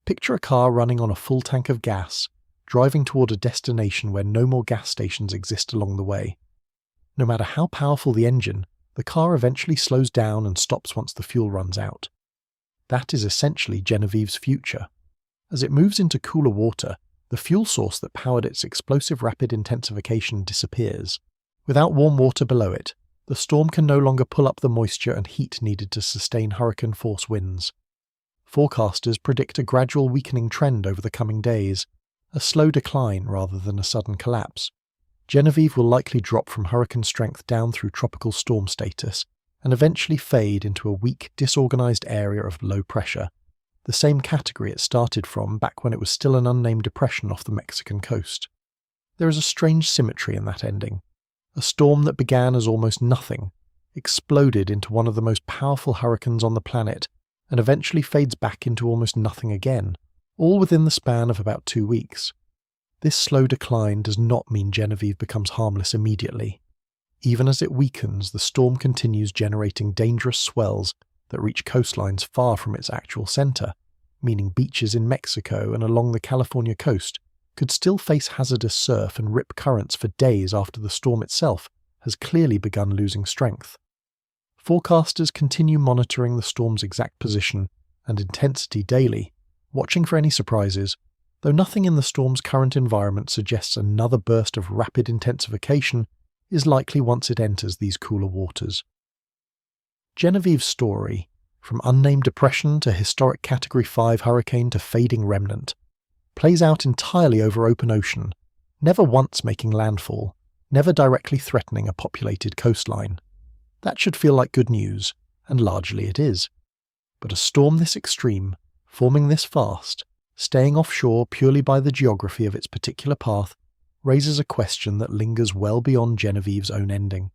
Picture a car running on a full tank of gas, driving toward a destination where no more gas stations exist along the way. No matter how powerful the engine, the car eventually slows down and stops once the fuel runs out. That is essentially Genevieve's future. As it moves into cooler water, the fuel source that powered its explosive rapid intensification disappears. Without warm water below it, the storm can no longer pull up the moisture and heat needed to sustain hurricane-force winds. Forecasters predict a gradual weakening trend over the coming days, a slow decline rather than a sudden collapse. Genevieve will likely drop from hurricane strength down through tropical storm status, and eventually fade into a weak, disorganized area of low pressure, the same category it started from back when it was still an unnamed depression off the Mexican coast. There is a strange symmetry in that ending. A storm that began as almost nothing, exploded into one of the most powerful hurricanes on the planet, and eventually fades back into almost nothing again, all within the span of about 2 weeks. This slow decline does not mean Genevieve becomes harmless immediately. Even as it weakens, the storm continues generating dangerous swells that reach coastlines far from its actual center, meaning beaches in Mexico and along the California coast could still face hazardous surf and rip currents for days after the storm itself has clearly begun losing strength. Forecasters continue monitoring the storm's exact position and intensity daily, watching for any surprises, though nothing in the storm's current environment suggests another burst of rapid intensification is likely once it enters these cooler waters. Genevieve's story, from unnamed depression to historic Category 5 hurricane to fading remnant, plays out entirely over open ocean, never once making landfall, never directly threatening a populated coastline. That should feel like good news, and largely it is. But a storm this extreme, forming this fast, staying offshore purely by the geography of its particular path, raises a question that lingers well beyond Genevieve's own ending.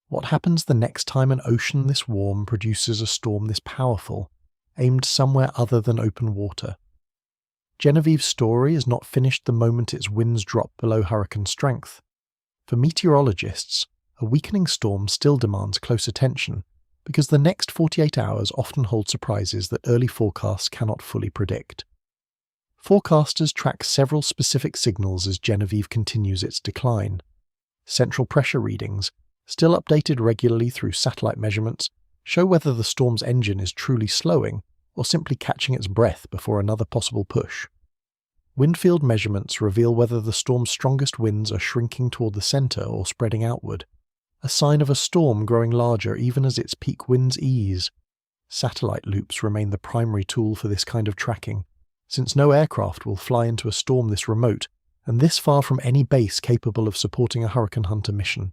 What happens the next time an ocean this warm produces a storm this powerful, aimed somewhere other than open water? Genevieve's story is not finished the moment its winds drop below hurricane strength. For meteorologists, a weakening storm still demands close attention because the next 48 hours often hold surprises that early forecasts cannot fully predict. Forecasters track several specific signals as Genevieve continues its decline. Central pressure readings, still updated regularly through satellite measurements, show whether the storm's engine is truly slowing or simply catching its breath before another possible push. Windfield measurements reveal whether the storm's strongest winds are shrinking toward the center or spreading outward, a sign of a storm growing larger even as its peak winds ease. Satellite loops remain the primary tool for this kind of tracking, since no aircraft will fly into a storm this remote and this far from any base capable of supporting a hurricane hunter mission.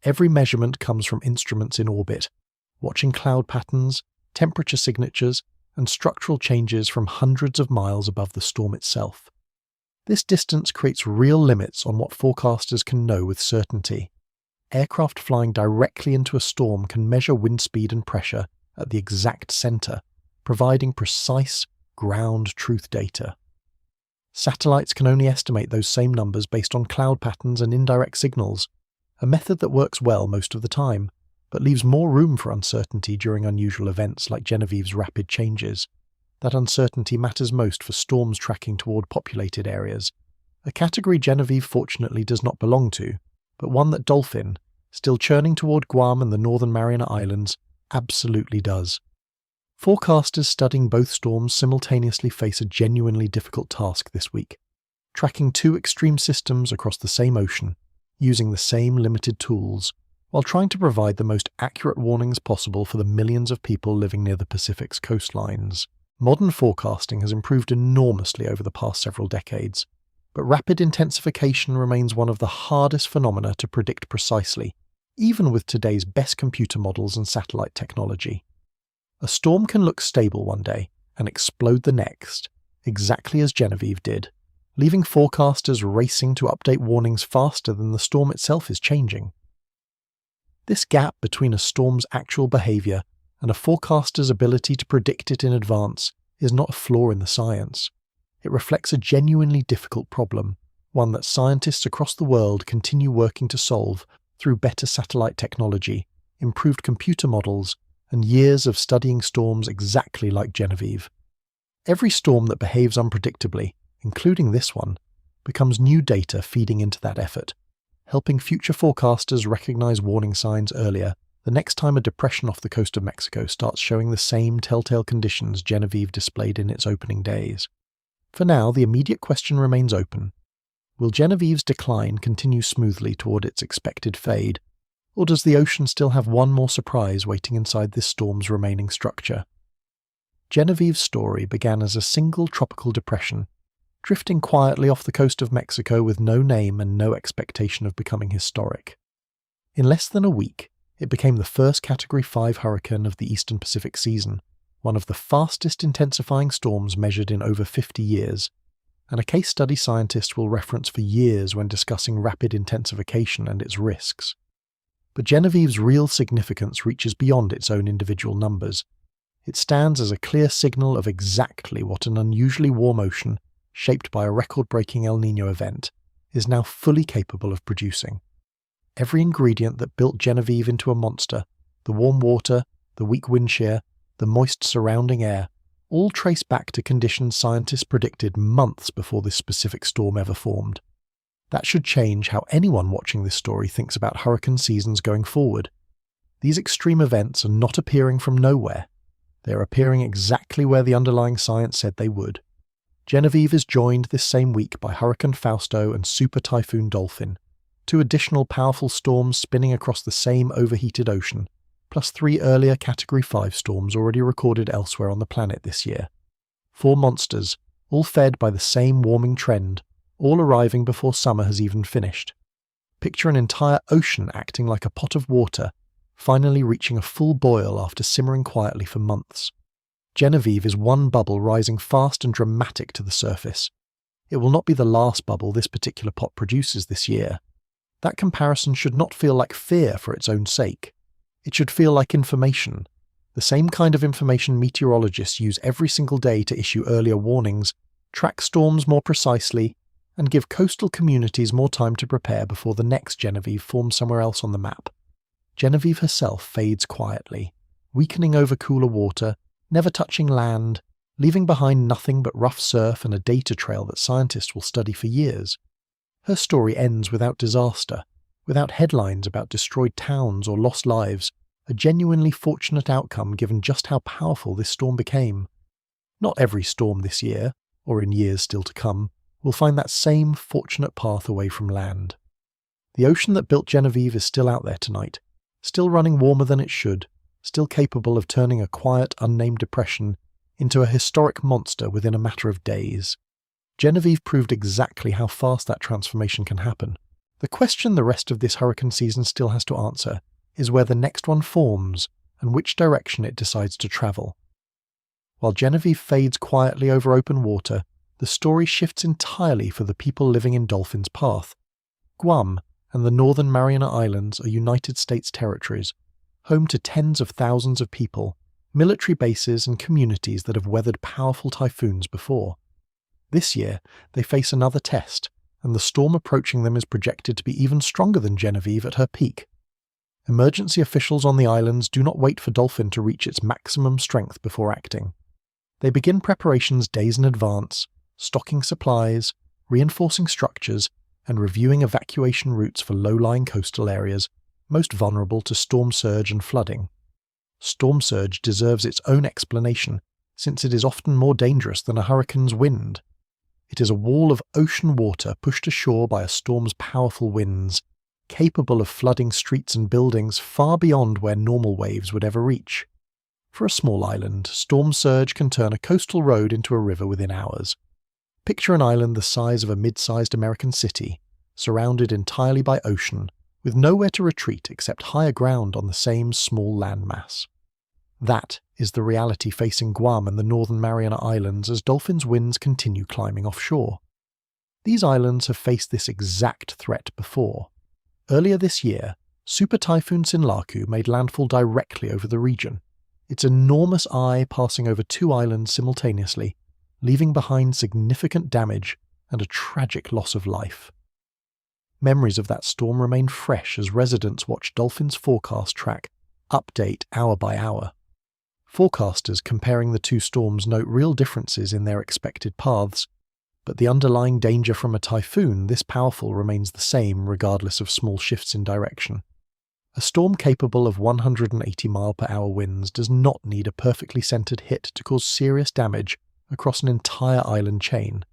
Every measurement comes from instruments in orbit, watching cloud patterns, temperature signatures, and structural changes from hundreds of miles above the storm itself. This distance creates real limits on what forecasters can know with certainty. Aircraft flying directly into a storm can measure wind speed and pressure at the exact center, providing precise, ground truth data. Satellites can only estimate those same numbers based on cloud patterns and indirect signals, a method that works well most of the time, but leaves more room for uncertainty during unusual events like Genevieve's rapid changes. That uncertainty matters most for storms tracking toward populated areas, a category Genevieve fortunately does not belong to, but one that Dolphin, still churning toward Guam and the Northern Mariana Islands, absolutely does. Forecasters studying both storms simultaneously face a genuinely difficult task this week, tracking two extreme systems across the same ocean, using the same limited tools, while trying to provide the most accurate warnings possible for the millions of people living near the Pacific's coastlines. Modern forecasting has improved enormously over the past several decades, but rapid intensification remains one of the hardest phenomena to predict precisely, even with today's best computer models and satellite technology. A storm can look stable one day and explode the next, exactly as Genevieve did, leaving forecasters racing to update warnings faster than the storm itself is changing. This gap between a storm's actual behavior and a forecaster's ability to predict it in advance is not a flaw in the science. It reflects a genuinely difficult problem, one that scientists across the world continue working to solve through better satellite technology, improved computer models, and years of studying storms exactly like Genevieve. Every storm that behaves unpredictably, including this one, becomes new data feeding into that effort, helping future forecasters recognize warning signs earlier the next time a depression off the coast of Mexico starts showing the same telltale conditions Genevieve displayed in its opening days. For now, the immediate question remains open. Will Genevieve's decline continue smoothly toward its expected fade, or does the ocean still have one more surprise waiting inside this storm's remaining structure? Genevieve's story began as a single tropical depression, drifting quietly off the coast of Mexico with no name and no expectation of becoming historic. In less than a week, it became the first Category 5 hurricane of the Eastern Pacific season, one of the fastest intensifying storms measured in over 50 years, and a case study scientists will reference for years when discussing rapid intensification and its risks. But Genevieve's real significance reaches beyond its own individual numbers. It stands as a clear signal of exactly what an unusually warm ocean, shaped by a record-breaking El Niño event, is now fully capable of producing. Every ingredient that built Genevieve into a monster, the warm water, the weak wind shear, the moist surrounding air, all trace back to conditions scientists predicted months before this specific storm ever formed. That should change how anyone watching this story thinks about hurricane seasons going forward. These extreme events are not appearing from nowhere. They are appearing exactly where the underlying science said they would. Genevieve is joined this same week by Hurricane Fausto and Super Typhoon Dolphin, two additional powerful storms spinning across the same overheated ocean, plus 3 earlier Category 5 storms already recorded elsewhere on the planet this year. 4 monsters, all fed by the same warming trend, all arriving before summer has even finished. Picture an entire ocean acting like a pot of water, finally reaching a full boil after simmering quietly for months. Genevieve is one bubble rising fast and dramatic to the surface. It will not be the last bubble this particular pot produces this year. That comparison should not feel like fear for its own sake. It should feel like information, the same kind of information meteorologists use every single day to issue earlier warnings, track storms more precisely, and give coastal communities more time to prepare before the next Genevieve forms somewhere else on the map. Genevieve herself fades quietly, weakening over cooler water, never touching land, leaving behind nothing but rough surf and a data trail that scientists will study for years. Her story ends without disaster, without headlines about destroyed towns or lost lives, a genuinely fortunate outcome given just how powerful this storm became. Not every storm this year, or in years still to come, will find that same fortunate path away from land. The ocean that built Genevieve is still out there tonight, still running warmer than it should, still capable of turning a quiet, unnamed depression into a historic monster within a matter of days. Genevieve proved exactly how fast that transformation can happen. The question the rest of this hurricane season still has to answer is where the next one forms and which direction it decides to travel. While Genevieve fades quietly over open water, the story shifts entirely for the people living in Dolphin's Path. Guam and the Northern Mariana Islands are United States territories, home to tens of thousands of people, military bases and communities that have weathered powerful typhoons before. This year, they face another test, and the storm approaching them is projected to be even stronger than Genevieve at her peak. Emergency officials on the islands do not wait for Dolphin to reach its maximum strength before acting. They begin preparations days in advance, stocking supplies, reinforcing structures, and reviewing evacuation routes for low-lying coastal areas, most vulnerable to storm surge and flooding. Storm surge deserves its own explanation, since it is often more dangerous than a hurricane's wind. It is a wall of ocean water pushed ashore by a storm's powerful winds, capable of flooding streets and buildings far beyond where normal waves would ever reach. For a small island, storm surge can turn a coastal road into a river within hours. Picture an island the size of a mid-sized American city, surrounded entirely by ocean, with nowhere to retreat except higher ground on the same small landmass. That is the reality facing Guam and the Northern Mariana Islands as Dolphin's winds continue climbing offshore. These islands have faced this exact threat before. Earlier this year, Super Typhoon Sinlaku made landfall directly over the region, its enormous eye passing over two islands simultaneously, leaving behind significant damage and a tragic loss of life. Memories of that storm remain fresh as residents watch Dolphin's forecast track update hour by hour. Forecasters comparing the two storms note real differences in their expected paths, but the underlying danger from a typhoon this powerful remains the same regardless of small shifts in direction. A storm capable of 180 mph winds does not need a perfectly centered hit to cause serious damage across an entire island chain.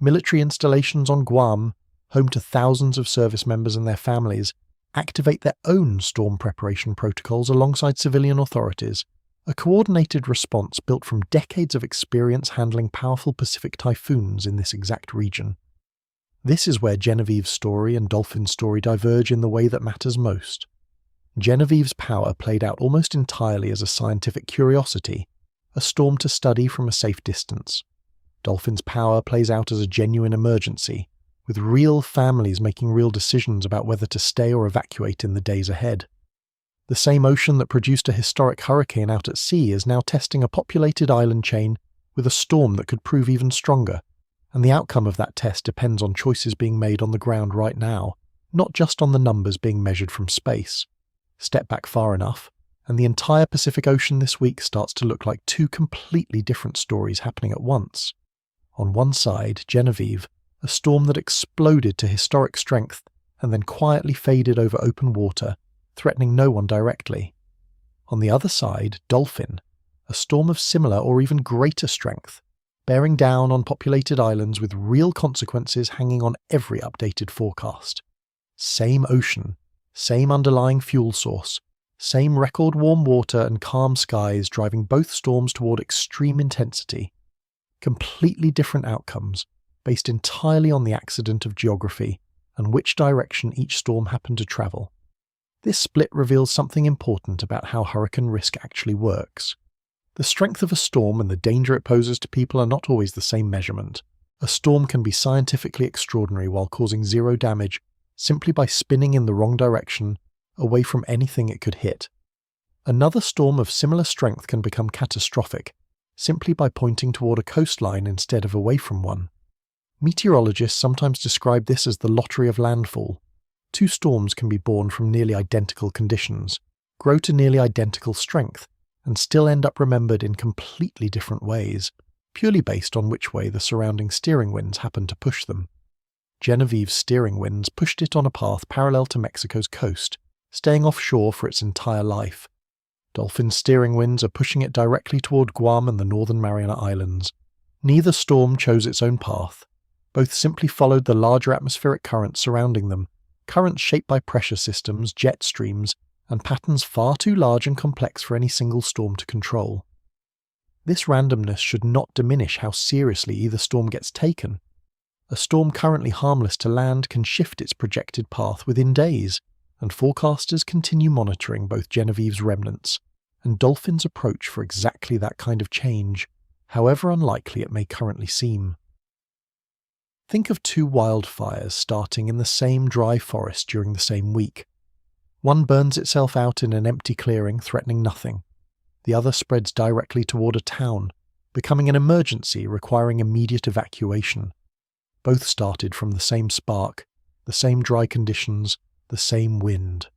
Military installations on Guam, home to thousands of service members and their families, activate their own storm preparation protocols alongside civilian authorities, a coordinated response built from decades of experience handling powerful Pacific typhoons in this exact region. This is where Genevieve's story and Dolphin's story diverge in the way that matters most. Genevieve's power played out almost entirely as a scientific curiosity, a storm to study from a safe distance. Dolphin's power plays out as a genuine emergency, with real families making real decisions about whether to stay or evacuate in the days ahead. The same ocean that produced a historic hurricane out at sea is now testing a populated island chain with a storm that could prove even stronger, and the outcome of that test depends on choices being made on the ground right now, not just on the numbers being measured from space. Step back far enough, and the entire Pacific Ocean this week starts to look like two completely different stories happening at once. On one side, Genevieve, a storm that exploded to historic strength and then quietly faded over open water, threatening no one directly. On the other side, Dolphin, a storm of similar or even greater strength, bearing down on populated islands with real consequences hanging on every updated forecast. Same ocean, same underlying fuel source, same record warm water and calm skies driving both storms toward extreme intensity. Completely different outcomes, based entirely on the accident of geography and which direction each storm happened to travel. This split reveals something important about how hurricane risk actually works. The strength of a storm and the danger it poses to people are not always the same measurement. A storm can be scientifically extraordinary while causing zero damage simply by spinning in the wrong direction, away from anything it could hit. Another storm of similar strength can become catastrophic, simply by pointing toward a coastline instead of away from one. Meteorologists sometimes describe this as the lottery of landfall. Two storms can be born from nearly identical conditions, grow to nearly identical strength, and still end up remembered in completely different ways, purely based on which way the surrounding steering winds happen to push them. Genevieve's steering winds pushed it on a path parallel to Mexico's coast, staying offshore for its entire life. Dolphin's steering winds are pushing it directly toward Guam and the Northern Mariana Islands. Neither storm chose its own path. Both simply followed the larger atmospheric currents surrounding them, currents shaped by pressure systems, jet streams, and patterns far too large and complex for any single storm to control. This randomness should not diminish how seriously either storm gets taken. A storm currently harmless to land can shift its projected path within days, and forecasters continue monitoring both Genevieve's remnants and Dolphin's approach for exactly that kind of change, however unlikely it may currently seem. Think of two wildfires starting in the same dry forest during the same week. One burns itself out in an empty clearing, threatening nothing. The other spreads directly toward a town, becoming an emergency requiring immediate evacuation. Both started from the same spark, the same dry conditions, the same wind.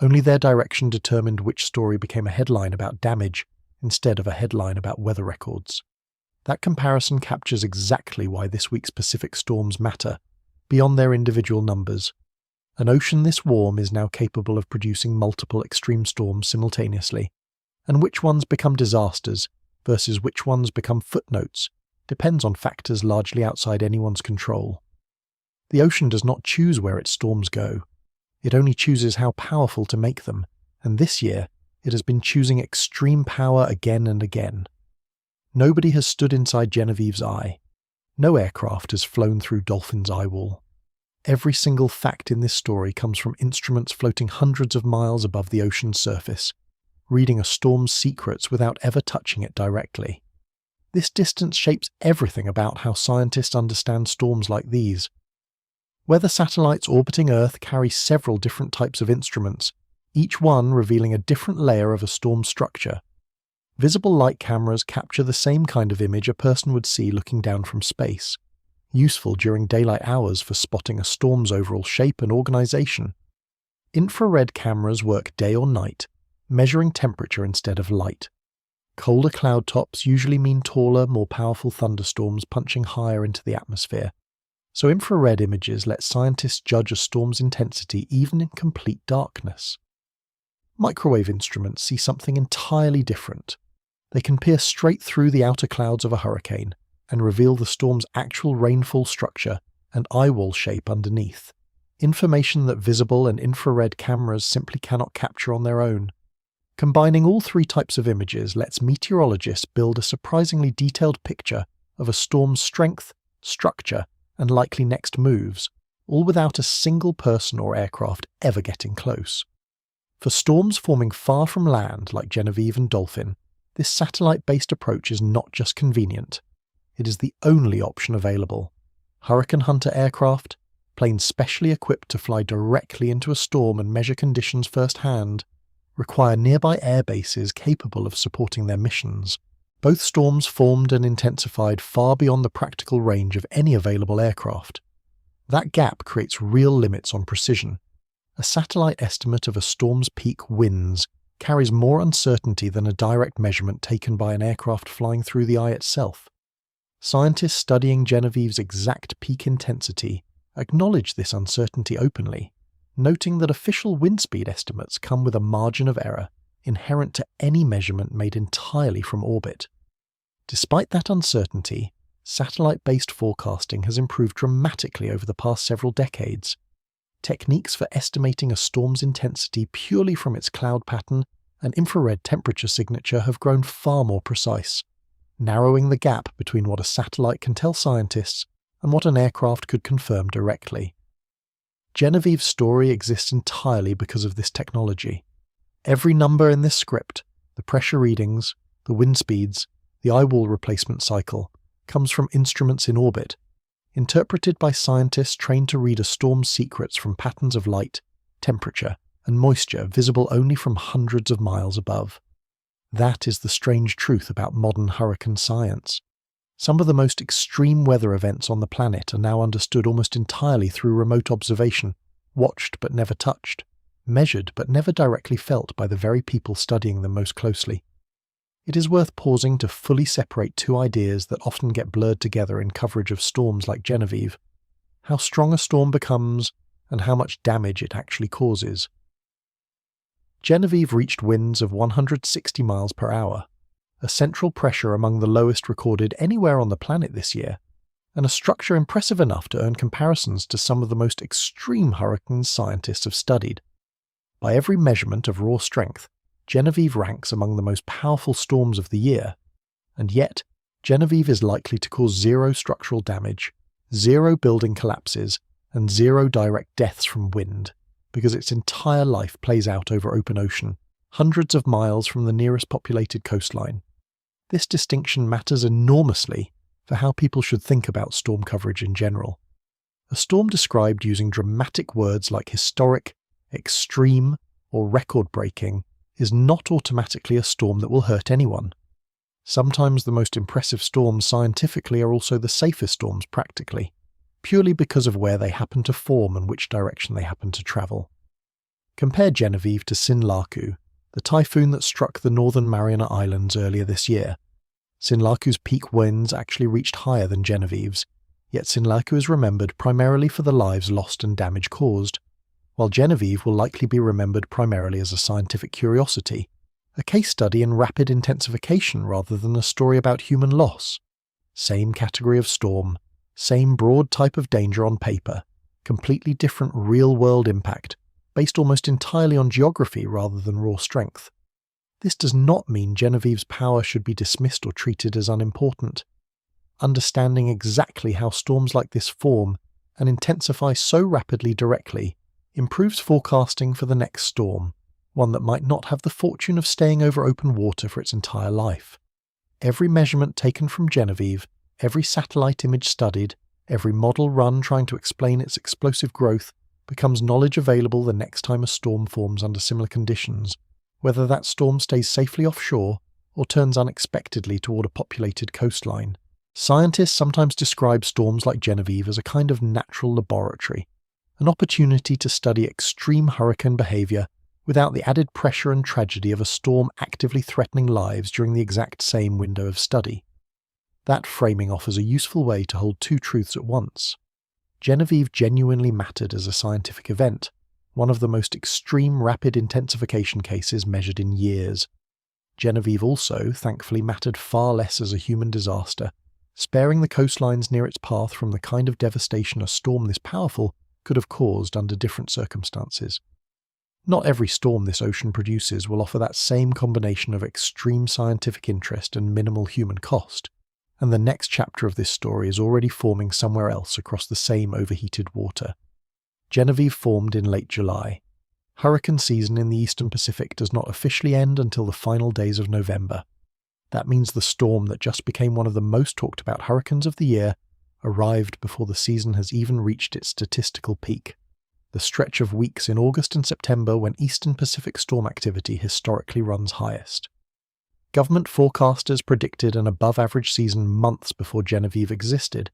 Only their direction determined which story became a headline about damage instead of a headline about weather records. That comparison captures exactly why this week's Pacific storms matter, beyond their individual numbers. An ocean this warm is now capable of producing multiple extreme storms simultaneously, and which ones become disasters versus which ones become footnotes depends on factors largely outside anyone's control. The ocean does not choose where its storms go. It only chooses how powerful to make them, and this year it has been choosing extreme power again and again. Nobody has stood inside Genevieve's eye. No aircraft has flown through Dolphin's eye wall. Every single fact in this story comes from instruments floating hundreds of miles above the ocean's surface, reading a storm's secrets without ever touching it directly. This distance shapes everything about how scientists understand storms like these. Weather satellites orbiting Earth carry several different types of instruments, each one revealing a different layer of a storm's structure. Visible light cameras capture the same kind of image a person would see looking down from space, useful during daylight hours for spotting a storm's overall shape and organization. Infrared cameras work day or night, measuring temperature instead of light. Colder cloud tops usually mean taller, more powerful thunderstorms punching higher into the atmosphere, so infrared images let scientists judge a storm's intensity even in complete darkness. Microwave instruments see something entirely different. They can peer straight through the outer clouds of a hurricane and reveal the storm's actual rainfall structure and eye wall shape underneath, information that visible and infrared cameras simply cannot capture on their own. Combining all three types of images lets meteorologists build a surprisingly detailed picture of a storm's strength, structure, and likely next moves, all without a single person or aircraft ever getting close. For storms forming far from land like Genevieve and Dolphin, this satellite-based approach is not just convenient. It is the only option available. Hurricane Hunter aircraft, planes specially equipped to fly directly into a storm and measure conditions firsthand, require nearby air bases capable of supporting their missions. Both storms formed and intensified far beyond the practical range of any available aircraft. That gap creates real limits on precision. A satellite estimate of a storm's peak winds carries more uncertainty than a direct measurement taken by an aircraft flying through the eye itself. Scientists studying Genevieve's exact peak intensity acknowledge this uncertainty openly, noting that official wind speed estimates come with a margin of error inherent to any measurement made entirely from orbit. Despite that uncertainty, satellite-based forecasting has improved dramatically over the past several decades. Techniques for estimating a storm's intensity purely from its cloud pattern and infrared temperature signature have grown far more precise, narrowing the gap between what a satellite can tell scientists and what an aircraft could confirm directly. Genevieve's story exists entirely because of this technology. Every number in this script, the pressure readings, the wind speeds, the eye wall replacement cycle, comes from instruments in orbit, interpreted by scientists trained to read a storm's secrets from patterns of light, temperature, and moisture visible only from hundreds of miles above. That is the strange truth about modern hurricane science. Some of the most extreme weather events on the planet are now understood almost entirely through remote observation, watched but never touched, measured but never directly felt by the very people studying them most closely. It is worth pausing to fully separate two ideas that often get blurred together in coverage of storms like Genevieve: how strong a storm becomes and how much damage it actually causes. Genevieve reached winds of 160 miles per hour, a central pressure among the lowest recorded anywhere on the planet this year, and a structure impressive enough to earn comparisons to some of the most extreme hurricanes scientists have studied. By every measurement of raw strength, Genevieve ranks among the most powerful storms of the year, and yet Genevieve is likely to cause zero structural damage, zero building collapses, and zero direct deaths from wind, because its entire life plays out over open ocean, hundreds of miles from the nearest populated coastline. This distinction matters enormously for how people should think about storm coverage in general. A storm described using dramatic words like historic, extreme, or record-breaking is not automatically a storm that will hurt anyone. Sometimes the most impressive storms scientifically are also the safest storms practically, purely because of where they happen to form and which direction they happen to travel. Compare Genevieve to Sinlaku, the typhoon that struck the Northern Mariana Islands earlier this year. Sinlaku's peak winds actually reached higher than Genevieve's, yet Sinlaku is remembered primarily for the lives lost and damage caused, while Genevieve will likely be remembered primarily as a scientific curiosity, a case study in rapid intensification rather than a story about human loss. Same category of storm, same broad type of danger on paper, completely different real-world impact, based almost entirely on geography rather than raw strength. This does not mean Genevieve's power should be dismissed or treated as unimportant. Understanding exactly how storms like this form and intensify so rapidly directly improves forecasting for the next storm, one that might not have the fortune of staying over open water for its entire life. Every measurement taken from Genevieve, every satellite image studied, every model run trying to explain its explosive growth becomes knowledge available the next time a storm forms under similar conditions, whether that storm stays safely offshore or turns unexpectedly toward a populated coastline. Scientists sometimes describe storms like Genevieve as a kind of natural laboratory, an opportunity to study extreme hurricane behavior without the added pressure and tragedy of a storm actively threatening lives during the exact same window of study. That framing offers a useful way to hold two truths at once. Genevieve genuinely mattered as a scientific event, one of the most extreme rapid intensification cases measured in years. Genevieve also, thankfully, mattered far less as a human disaster, sparing the coastlines near its path from the kind of devastation a storm this powerful could have caused under different circumstances. Not every storm this ocean produces will offer that same combination of extreme scientific interest and minimal human cost, and the next chapter of this story is already forming somewhere else across the same overheated water. Genevieve formed in late July. Hurricane season in the eastern Pacific does not officially end until the final days of November. That means the storm that just became one of the most talked about hurricanes of the year arrived before the season has even reached its statistical peak, the stretch of weeks in August and September when eastern Pacific storm activity historically runs highest. Government forecasters predicted an above-average season months before Genevieve existed,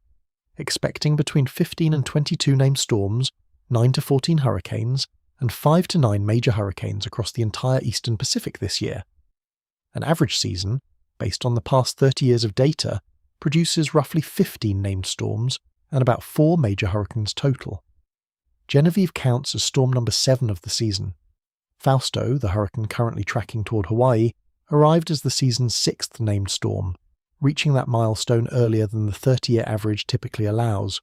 expecting between 15 and 22 named storms, 9 to 14 hurricanes, and 5 to 9 major hurricanes across the entire eastern Pacific this year. An average season, based on the past 30 years of data, produces roughly 15 named storms and about 4 major hurricanes total. Genevieve counts as storm number 7 of the season. Fausto, the hurricane currently tracking toward Hawaii, arrived as the season's 6th named storm, reaching that milestone earlier than the 30-year average typically allows.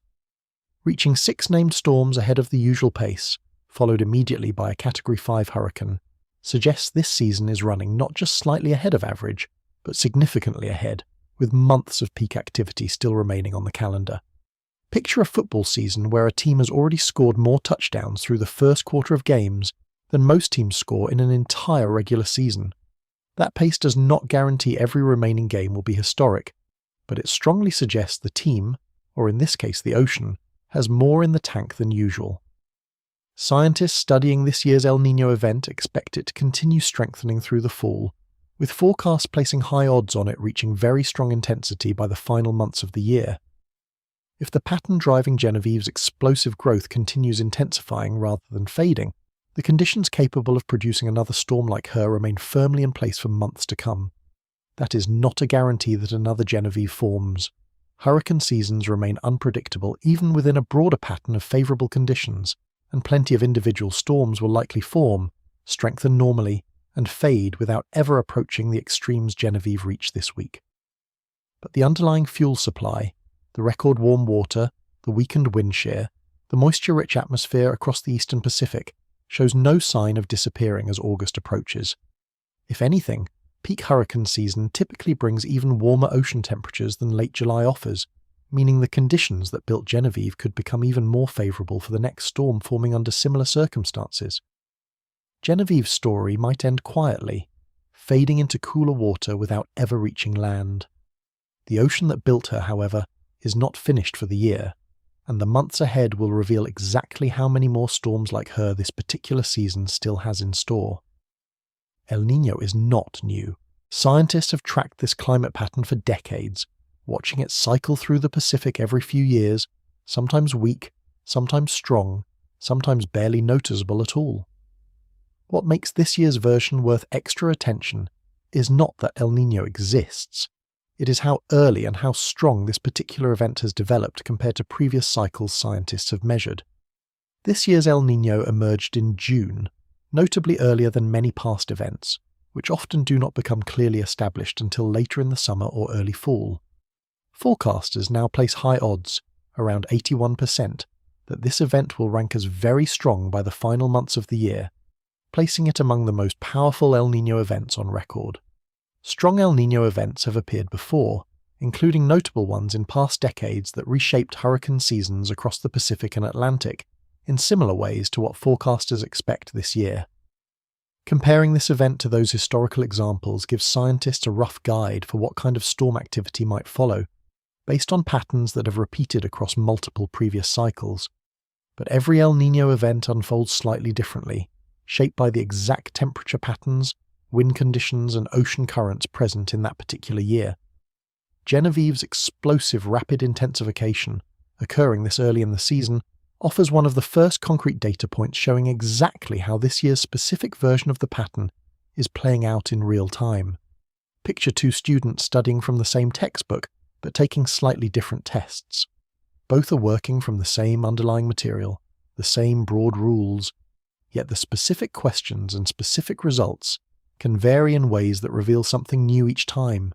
Reaching 6 named storms ahead of the usual pace, followed immediately by a Category 5 hurricane, suggests this season is running not just slightly ahead of average, but significantly ahead, with months of peak activity still remaining on the calendar. Picture a football season where a team has already scored more touchdowns through the first quarter of games than most teams score in an entire regular season. That pace does not guarantee every remaining game will be historic, but it strongly suggests the team, or in this case the ocean, has more in the tank than usual. Scientists studying this year's El Niño event expect it to continue strengthening through the fall, with forecasts placing high odds on it reaching very strong intensity by the final months of the year. If the pattern driving Genevieve's explosive growth continues intensifying rather than fading, the conditions capable of producing another storm like her remain firmly in place for months to come. That is not a guarantee that another Genevieve forms. Hurricane seasons remain unpredictable even within a broader pattern of favourable conditions, and plenty of individual storms will likely form, strengthen normally, and fade without ever approaching the extremes Genevieve reached this week. But the underlying fuel supply, the record warm water, the weakened wind shear, the moisture-rich atmosphere across the eastern Pacific shows no sign of disappearing as August approaches. If anything, peak hurricane season typically brings even warmer ocean temperatures than late July offers, meaning the conditions that built Genevieve could become even more favourable for the next storm forming under similar circumstances. Genevieve's story might end quietly, fading into cooler water without ever reaching land. The ocean that built her, however, is not finished for the year, and the months ahead will reveal exactly how many more storms like her this particular season still has in store. El Niño is not new. Scientists have tracked this climate pattern for decades, watching it cycle through the Pacific every few years, sometimes weak, sometimes strong, sometimes barely noticeable at all. What makes this year's version worth extra attention is not that El Niño exists. It is how early and how strong this particular event has developed compared to previous cycles scientists have measured. This year's El Niño emerged in June, notably earlier than many past events, which often do not become clearly established until later in the summer or early fall. Forecasters now place high odds, around 81%, that this event will rank as very strong by the final months of the year, placing it among the most powerful El Niño events on record. Strong El Niño events have appeared before, including notable ones in past decades that reshaped hurricane seasons across the Pacific and Atlantic, in similar ways to what forecasters expect this year. Comparing this event to those historical examples gives scientists a rough guide for what kind of storm activity might follow, based on patterns that have repeated across multiple previous cycles. But every El Niño event unfolds slightly differently, shaped by the exact temperature patterns, wind conditions, and ocean currents present in that particular year. Genevieve's explosive rapid intensification, occurring this early in the season, offers one of the first concrete data points showing exactly how this year's specific version of the pattern is playing out in real time. Picture two students studying from the same textbook, but taking slightly different tests. Both are working from the same underlying material, the same broad rules, yet the specific questions and specific results can vary in ways that reveal something new each time.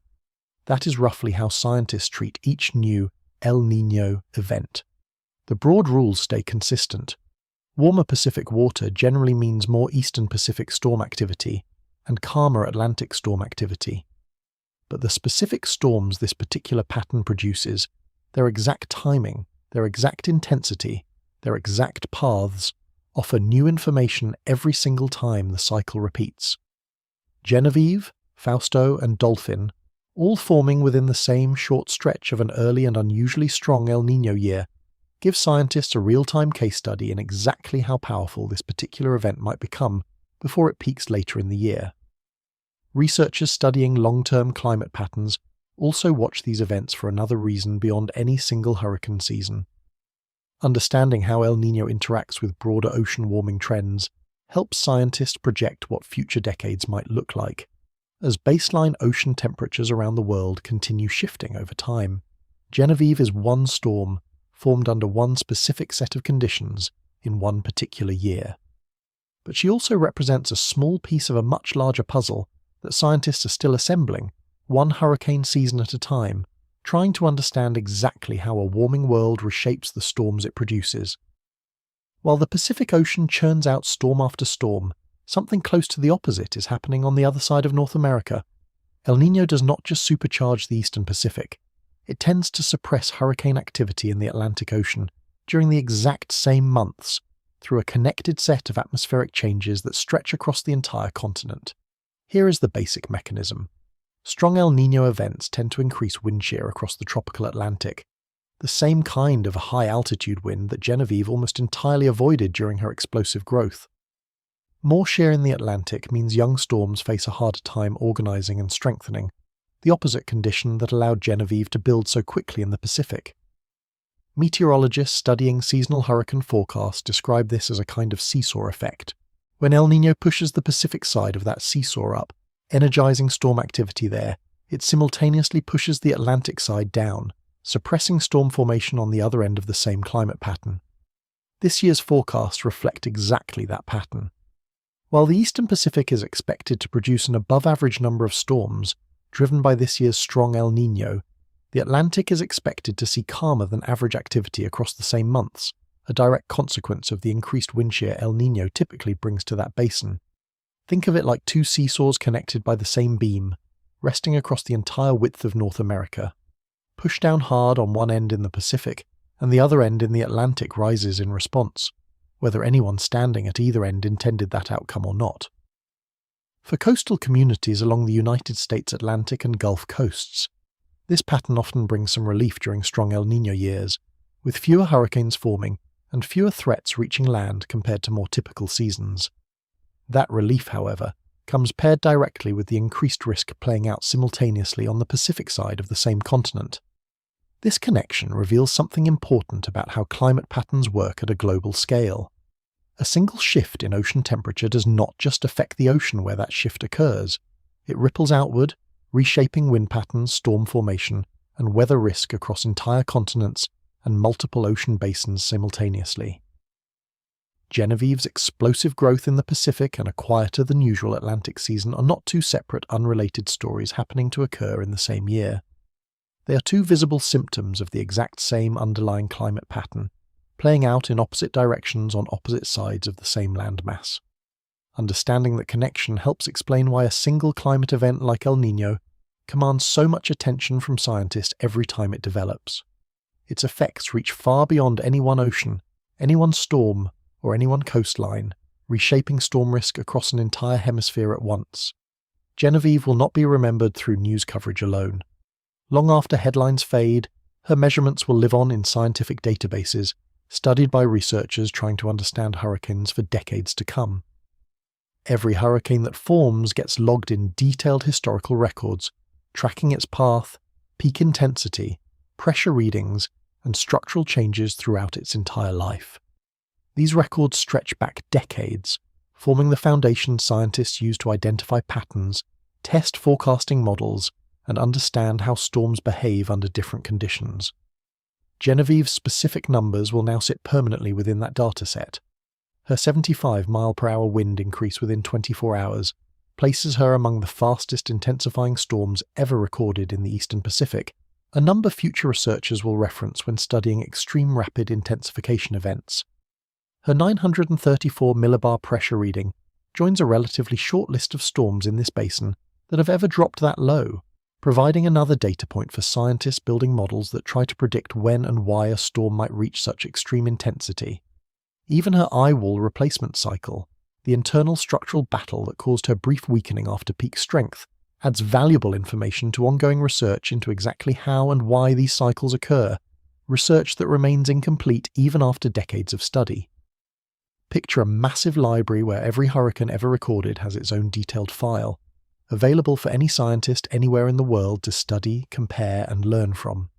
That is roughly how scientists treat each new El Niño event. The broad rules stay consistent. Warmer Pacific water generally means more eastern Pacific storm activity and calmer Atlantic storm activity. But the specific storms this particular pattern produces, their exact timing, their exact intensity, their exact paths, offer new information every single time the cycle repeats. Genevieve, Fausto, and Dolphin, all forming within the same short stretch of an early and unusually strong El Niño year, give scientists a real-time case study in exactly how powerful this particular event might become before it peaks later in the year. Researchers studying long-term climate patterns also watch these events for another reason beyond any single hurricane season. Understanding how El Niño interacts with broader ocean warming trends helps scientists project what future decades might look like, as baseline ocean temperatures around the world continue shifting over time. Genevieve is one storm, formed under one specific set of conditions in one particular year. But she also represents a small piece of a much larger puzzle that scientists are still assembling, one hurricane season at a time, trying to understand exactly how a warming world reshapes the storms it produces. While the Pacific Ocean churns out storm after storm, something close to the opposite is happening on the other side of North America. El Niño does not just supercharge the eastern Pacific. It tends to suppress hurricane activity in the Atlantic Ocean during the exact same months through a connected set of atmospheric changes that stretch across the entire continent. Here is the basic mechanism. Strong El Niño events tend to increase wind shear across the tropical Atlantic, the same kind of a high-altitude wind that Genevieve almost entirely avoided during her explosive growth. More shear in the Atlantic means young storms face a harder time organizing and strengthening, the opposite condition that allowed Genevieve to build so quickly in the Pacific. Meteorologists studying seasonal hurricane forecasts describe this as a kind of seesaw effect. When El Niño pushes the Pacific side of that seesaw up, energizing storm activity there, it simultaneously pushes the Atlantic side down, suppressing storm formation on the other end of the same climate pattern. This year's forecasts reflect exactly that pattern. While the Eastern Pacific is expected to produce an above-average number of storms, driven by this year's strong El Niño, the Atlantic is expected to see calmer than average activity across the same months, a direct consequence of the increased wind shear El Niño typically brings to that basin. Think of it like two seesaws connected by the same beam, resting across the entire width of North America. Push down hard on one end in the Pacific, and the other end in the Atlantic rises in response, whether anyone standing at either end intended that outcome or not. For coastal communities along the United States Atlantic and Gulf coasts, this pattern often brings some relief during strong El Niño years, with fewer hurricanes forming and fewer threats reaching land compared to more typical seasons. That relief, however, comes paired directly with the increased risk playing out simultaneously on the Pacific side of the same continent. This connection reveals something important about how climate patterns work at a global scale. A single shift in ocean temperature does not just affect the ocean where that shift occurs. It ripples outward, reshaping wind patterns, storm formation, and weather risk across entire continents and multiple ocean basins simultaneously. Genevieve's explosive growth in the Pacific and a quieter than usual Atlantic season are not two separate, unrelated stories happening to occur in the same year. They are two visible symptoms of the exact same underlying climate pattern, playing out in opposite directions on opposite sides of the same landmass. Understanding that connection helps explain why a single climate event like El Niño commands so much attention from scientists every time it develops. Its effects reach far beyond any one ocean, any one storm, or any one coastline, reshaping storm risk across an entire hemisphere at once. Genevieve will not be remembered through news coverage alone. Long after headlines fade, her measurements will live on in scientific databases, studied by researchers trying to understand hurricanes for decades to come. Every hurricane that forms gets logged in detailed historical records, tracking its path, peak intensity, pressure readings, and structural changes throughout its entire life. These records stretch back decades, forming the foundation scientists use to identify patterns, test forecasting models, and understand how storms behave under different conditions. Genevieve's specific numbers will now sit permanently within that dataset. Her 75-mile-per-hour wind increase within 24 hours places her among the fastest intensifying storms ever recorded in the Eastern Pacific, a number future researchers will reference when studying extreme rapid intensification events. Her 934 millibar pressure reading joins a relatively short list of storms in this basin that have ever dropped that low, providing another data point for scientists building models that try to predict when and why a storm might reach such extreme intensity. Even her eye wall replacement cycle, the internal structural battle that caused her brief weakening after peak strength, adds valuable information to ongoing research into exactly how and why these cycles occur, research that remains incomplete even after decades of study. Picture a massive library where every hurricane ever recorded has its own detailed file, available for any scientist anywhere in the world to study, compare, and learn from.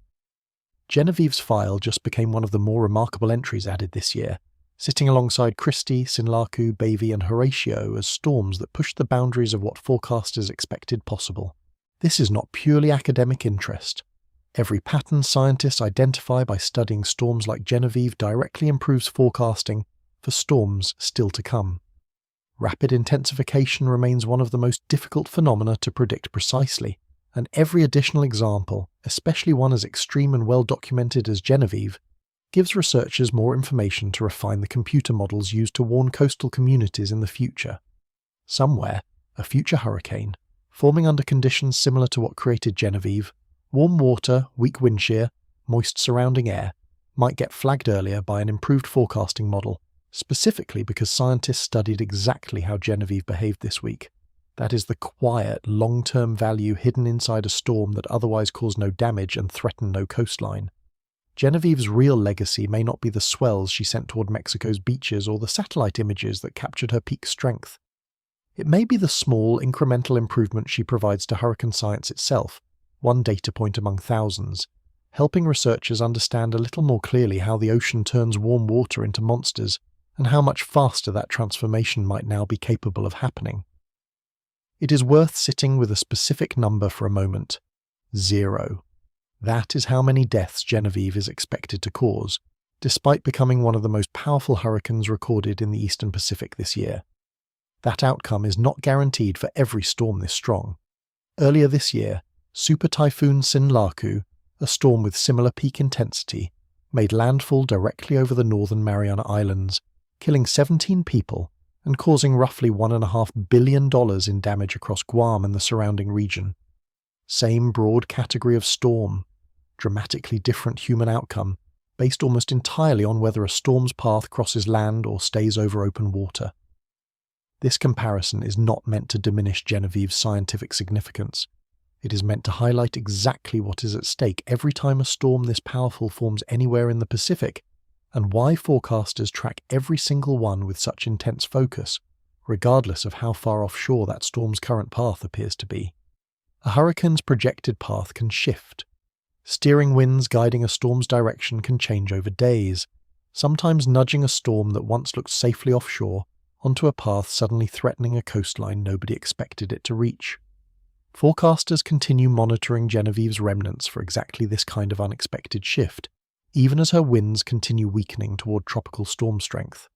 Genevieve's file just became one of the more remarkable entries added this year, sitting alongside Christy, Sinlaku, Bavi, and Horatio as storms that pushed the boundaries of what forecasters expected possible. This is not purely academic interest. Every pattern scientists identify by studying storms like Genevieve directly improves forecasting for storms still to come. Rapid intensification remains one of the most difficult phenomena to predict precisely, and every additional example, especially one as extreme and well documented as Genevieve, gives researchers more information to refine the computer models used to warn coastal communities in the future. Somewhere, a future hurricane, forming under conditions similar to what created Genevieve, warm water, weak wind shear, moist surrounding air, might get flagged earlier by an improved forecasting model, specifically because scientists studied exactly how Genevieve behaved this week. That is the quiet, long-term value hidden inside a storm that otherwise caused no damage and threatened no coastline. Genevieve's real legacy may not be the swells she sent toward Mexico's beaches or the satellite images that captured her peak strength. It may be the small, incremental improvement she provides to hurricane science itself, one data point among thousands, helping researchers understand a little more clearly how the ocean turns warm water into monsters and how much faster that transformation might now be capable of happening. It is worth sitting with a specific number for a moment: 0. That is how many deaths Genevieve is expected to cause, despite becoming one of the most powerful hurricanes recorded in the Eastern Pacific this year. That outcome is not guaranteed for every storm this strong. Earlier this year, Super Typhoon Sinlaku, a storm with similar peak intensity, made landfall directly over the northern Mariana Islands, killing 17 people and causing roughly $1.5 billion in damage across Guam and the surrounding region. Same broad category of storm, dramatically different human outcome, based almost entirely on whether a storm's path crosses land or stays over open water. This comparison is not meant to diminish Genevieve's scientific significance. It is meant to highlight exactly what is at stake every time a storm this powerful forms anywhere in the Pacific, and why forecasters track every single one with such intense focus, regardless of how far offshore that storm's current path appears to be. A hurricane's projected path can shift. Steering winds guiding a storm's direction can change over days, sometimes nudging a storm that once looked safely offshore onto a path suddenly threatening a coastline nobody expected it to reach. Forecasters continue monitoring Genevieve's remnants for exactly this kind of unexpected shift, even as her winds continue weakening toward tropical storm strength.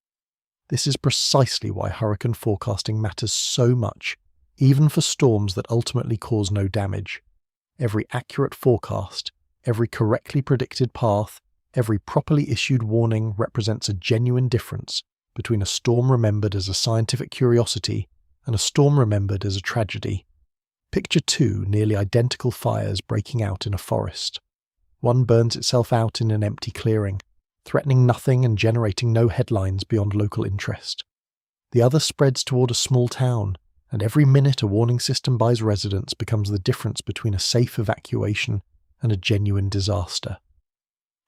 This is precisely why hurricane forecasting matters so much, even for storms that ultimately cause no damage. Every accurate forecast, every correctly predicted path, every properly issued warning represents a genuine difference between a storm remembered as a scientific curiosity and a storm remembered as a tragedy. Picture 2 nearly identical fires breaking out in a forest. One burns itself out in an empty clearing, threatening nothing and generating no headlines beyond local interest. The other spreads toward a small town, and every minute a warning system buys residents becomes the difference between a safe evacuation and a genuine disaster.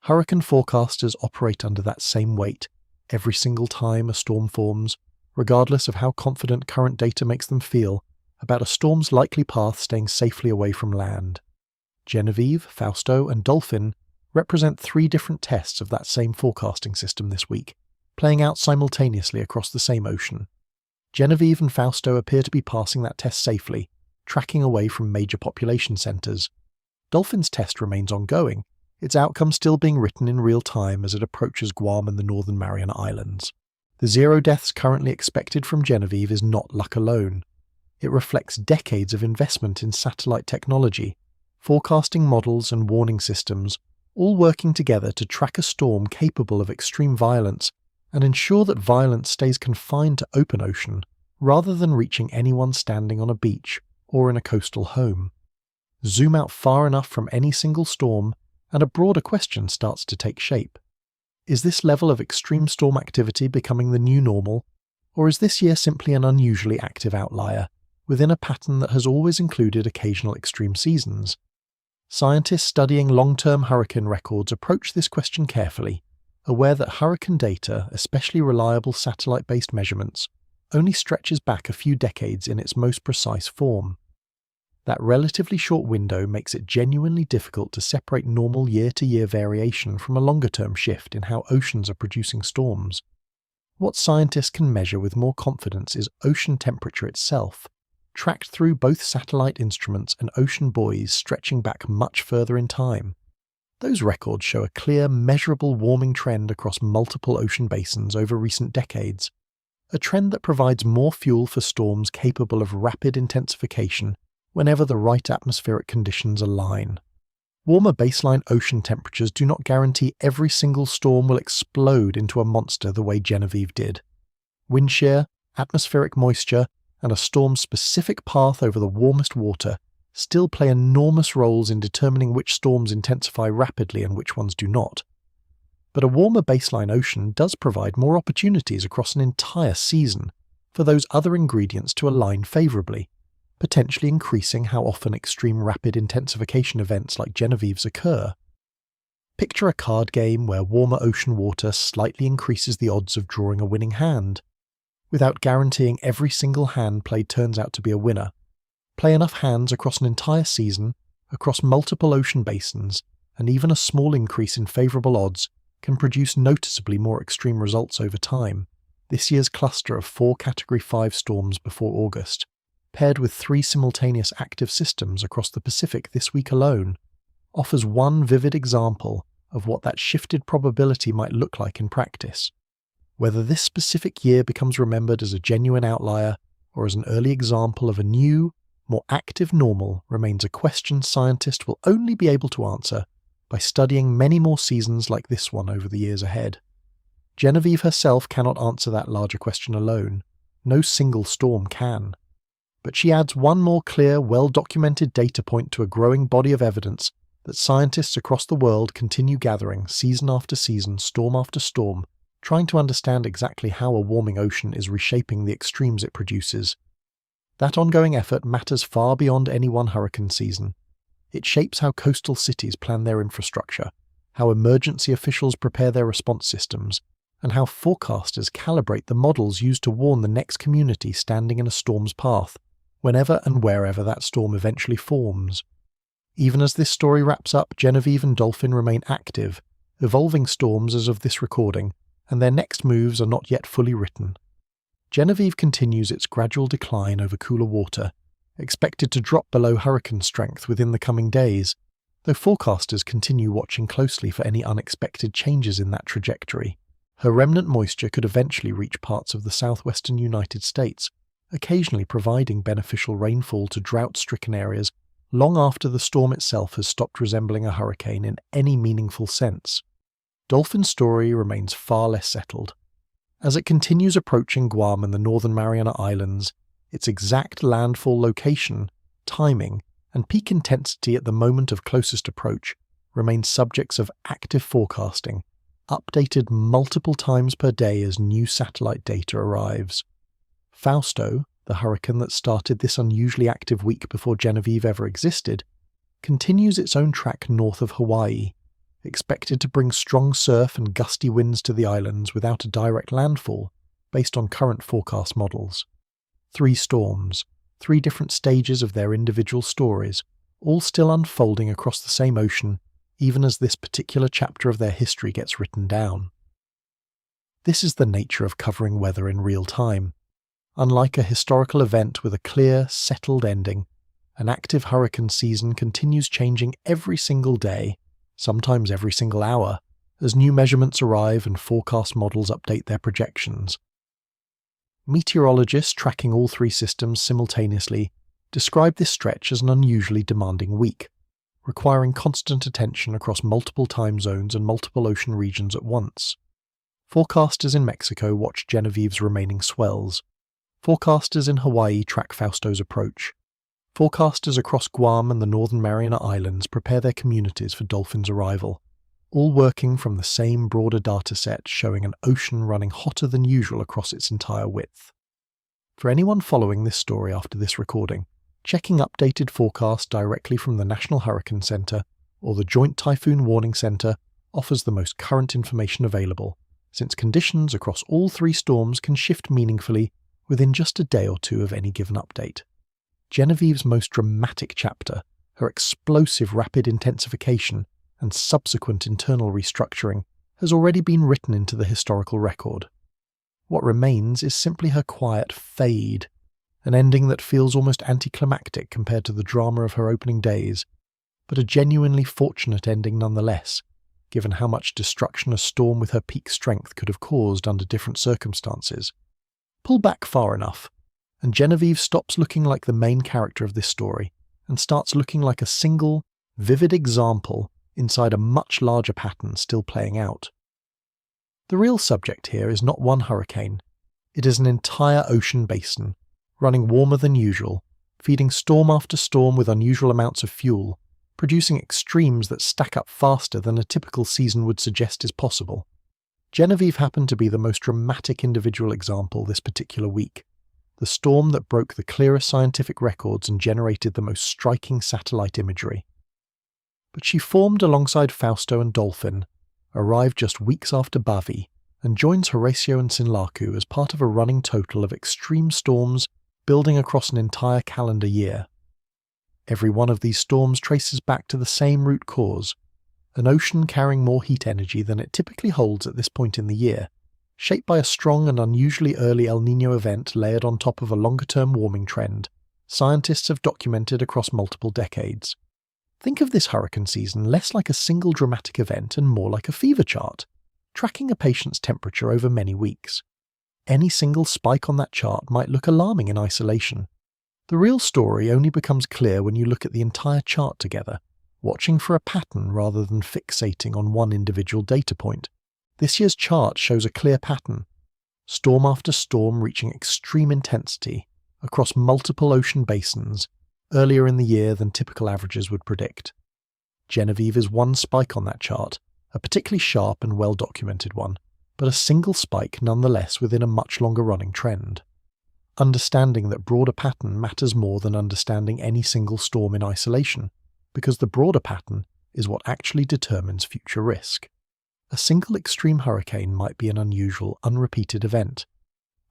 Hurricane forecasters operate under that same weight every single time a storm forms, regardless of how confident current data makes them feel about a storm's likely path staying safely away from land. Genevieve, Fausto, and Dolphin represent 3 different tests of that same forecasting system this week, playing out simultaneously across the same ocean. Genevieve and Fausto appear to be passing that test safely, tracking away from major population centres. Dolphin's test remains ongoing, its outcome still being written in real time as it approaches Guam and the northern Mariana Islands. The 0 deaths currently expected from Genevieve is not luck alone. It reflects decades of investment in satellite technology, forecasting models and warning systems, all working together to track a storm capable of extreme violence and ensure that violence stays confined to open ocean rather than reaching anyone standing on a beach or in a coastal home. Zoom out far enough from any single storm, and a broader question starts to take shape. Is this level of extreme storm activity becoming the new normal, or is this year simply an unusually active outlier within a pattern that has always included occasional extreme seasons? Scientists studying long-term hurricane records approach this question carefully, aware that hurricane data, especially reliable satellite-based measurements, only stretches back a few decades in its most precise form. That relatively short window makes it genuinely difficult to separate normal year-to-year variation from a longer-term shift in how oceans are producing storms. What scientists can measure with more confidence is ocean temperature itself, tracked through both satellite instruments and ocean buoys stretching back much further in time. Those records show a clear, measurable warming trend across multiple ocean basins over recent decades, a trend that provides more fuel for storms capable of rapid intensification whenever the right atmospheric conditions align. Warmer baseline ocean temperatures do not guarantee every single storm will explode into a monster the way Genevieve did. Wind shear, atmospheric moisture, and a storm's specific path over the warmest water still play enormous roles in determining which storms intensify rapidly and which ones do not. But a warmer baseline ocean does provide more opportunities across an entire season for those other ingredients to align favourably, potentially increasing how often extreme rapid intensification events like Genevieve's occur. Picture a card game where warmer ocean water slightly increases the odds of drawing a winning hand. Without guaranteeing every single hand played turns out to be a winner, play enough hands across an entire season, across multiple ocean basins, and even a small increase in favourable odds can produce noticeably more extreme results over time. This year's cluster of 4 Category 5 storms before August, paired with 3 simultaneous active systems across the Pacific this week alone, offers one vivid example of what that shifted probability might look like in practice. Whether this specific year becomes remembered as a genuine outlier or as an early example of a new, more active normal remains a question scientists will only be able to answer by studying many more seasons like this one over the years ahead. Genevieve herself cannot answer that larger question alone. No single storm can. But she adds one more clear, well-documented data point to a growing body of evidence that scientists across the world continue gathering season after season, storm after storm, trying to understand exactly how a warming ocean is reshaping the extremes it produces. That ongoing effort matters far beyond any one hurricane season. It shapes how coastal cities plan their infrastructure, how emergency officials prepare their response systems, and how forecasters calibrate the models used to warn the next community standing in a storm's path, whenever and wherever that storm eventually forms. Even as this story wraps up, Genevieve and Dolphin remain active, evolving storms as of this recording, and their next moves are not yet fully written. Genevieve continues its gradual decline over cooler water, expected to drop below hurricane strength within the coming days, though forecasters continue watching closely for any unexpected changes in that trajectory. Her remnant moisture could eventually reach parts of the southwestern United States, occasionally providing beneficial rainfall to drought-stricken areas long after the storm itself has stopped resembling a hurricane in any meaningful sense. Dolphin's story remains far less settled. As it continues approaching Guam and the Northern Mariana Islands, its exact landfall location, timing, and peak intensity at the moment of closest approach remain subjects of active forecasting, updated multiple times per day as new satellite data arrives. Fausto, the hurricane that started this unusually active week before Genevieve ever existed, continues its own track north of Hawaii, expected to bring strong surf and gusty winds to the islands without a direct landfall, based on current forecast models. 3 storms, 3 different stages of their individual stories, all still unfolding across the same ocean, even as this particular chapter of their history gets written down. This is the nature of covering weather in real time. Unlike a historical event with a clear, settled ending, an active hurricane season continues changing every single day, sometimes every single hour, as new measurements arrive and forecast models update their projections. Meteorologists tracking all 3 systems simultaneously describe this stretch as an unusually demanding week, requiring constant attention across multiple time zones and multiple ocean regions at once. Forecasters in Mexico watch Genevieve's remaining swells. Forecasters in Hawaii track Fausto's approach. Forecasters across Guam and the Northern Mariana Islands prepare their communities for Dolphin's arrival, all working from the same broader dataset showing an ocean running hotter than usual across its entire width. For anyone following this story after this recording, checking updated forecasts directly from the National Hurricane Center or the Joint Typhoon Warning Center offers the most current information available, since conditions across all 3 storms can shift meaningfully within just a day or 2 of any given update. Genevieve's most dramatic chapter, her explosive rapid intensification and subsequent internal restructuring, has already been written into the historical record. What remains is simply her quiet fade, an ending that feels almost anticlimactic compared to the drama of her opening days, but a genuinely fortunate ending nonetheless, given how much destruction a storm with her peak strength could have caused under different circumstances. Pull back far enough, and Genevieve stops looking like the main character of this story and starts looking like a single, vivid example inside a much larger pattern still playing out. The real subject here is not one hurricane. It is an entire ocean basin, running warmer than usual, feeding storm after storm with unusual amounts of fuel, producing extremes that stack up faster than a typical season would suggest is possible. Genevieve happened to be the most dramatic individual example this particular week, the storm that broke the clearest scientific records and generated the most striking satellite imagery. but she formed alongside Fausto and Dolphin, arrived just weeks after Bavi, and joins Horatio and Sinlaku as part of a running total of extreme storms building across an entire calendar year. Every one of these storms traces back to the same root cause, an ocean carrying more heat energy than it typically holds at this point in the year, shaped by a strong and unusually early El Niño event layered on top of a longer-term warming trend scientists have documented across multiple decades. Think of this hurricane season less like a single dramatic event and more like a fever chart, tracking a patient's temperature over many weeks. Any single spike on that chart might look alarming in isolation. The real story only becomes clear when you look at the entire chart together, watching for a pattern rather than fixating on one individual data point. This year's chart shows a clear pattern, storm after storm reaching extreme intensity across multiple ocean basins earlier in the year than typical averages would predict. Genevieve is one spike on that chart, a particularly sharp and well-documented one, but a single spike nonetheless within a much longer-running trend. Understanding that broader pattern matters more than understanding any single storm in isolation, because the broader pattern is what actually determines future risk. A single extreme hurricane might be an unusual, unrepeated event.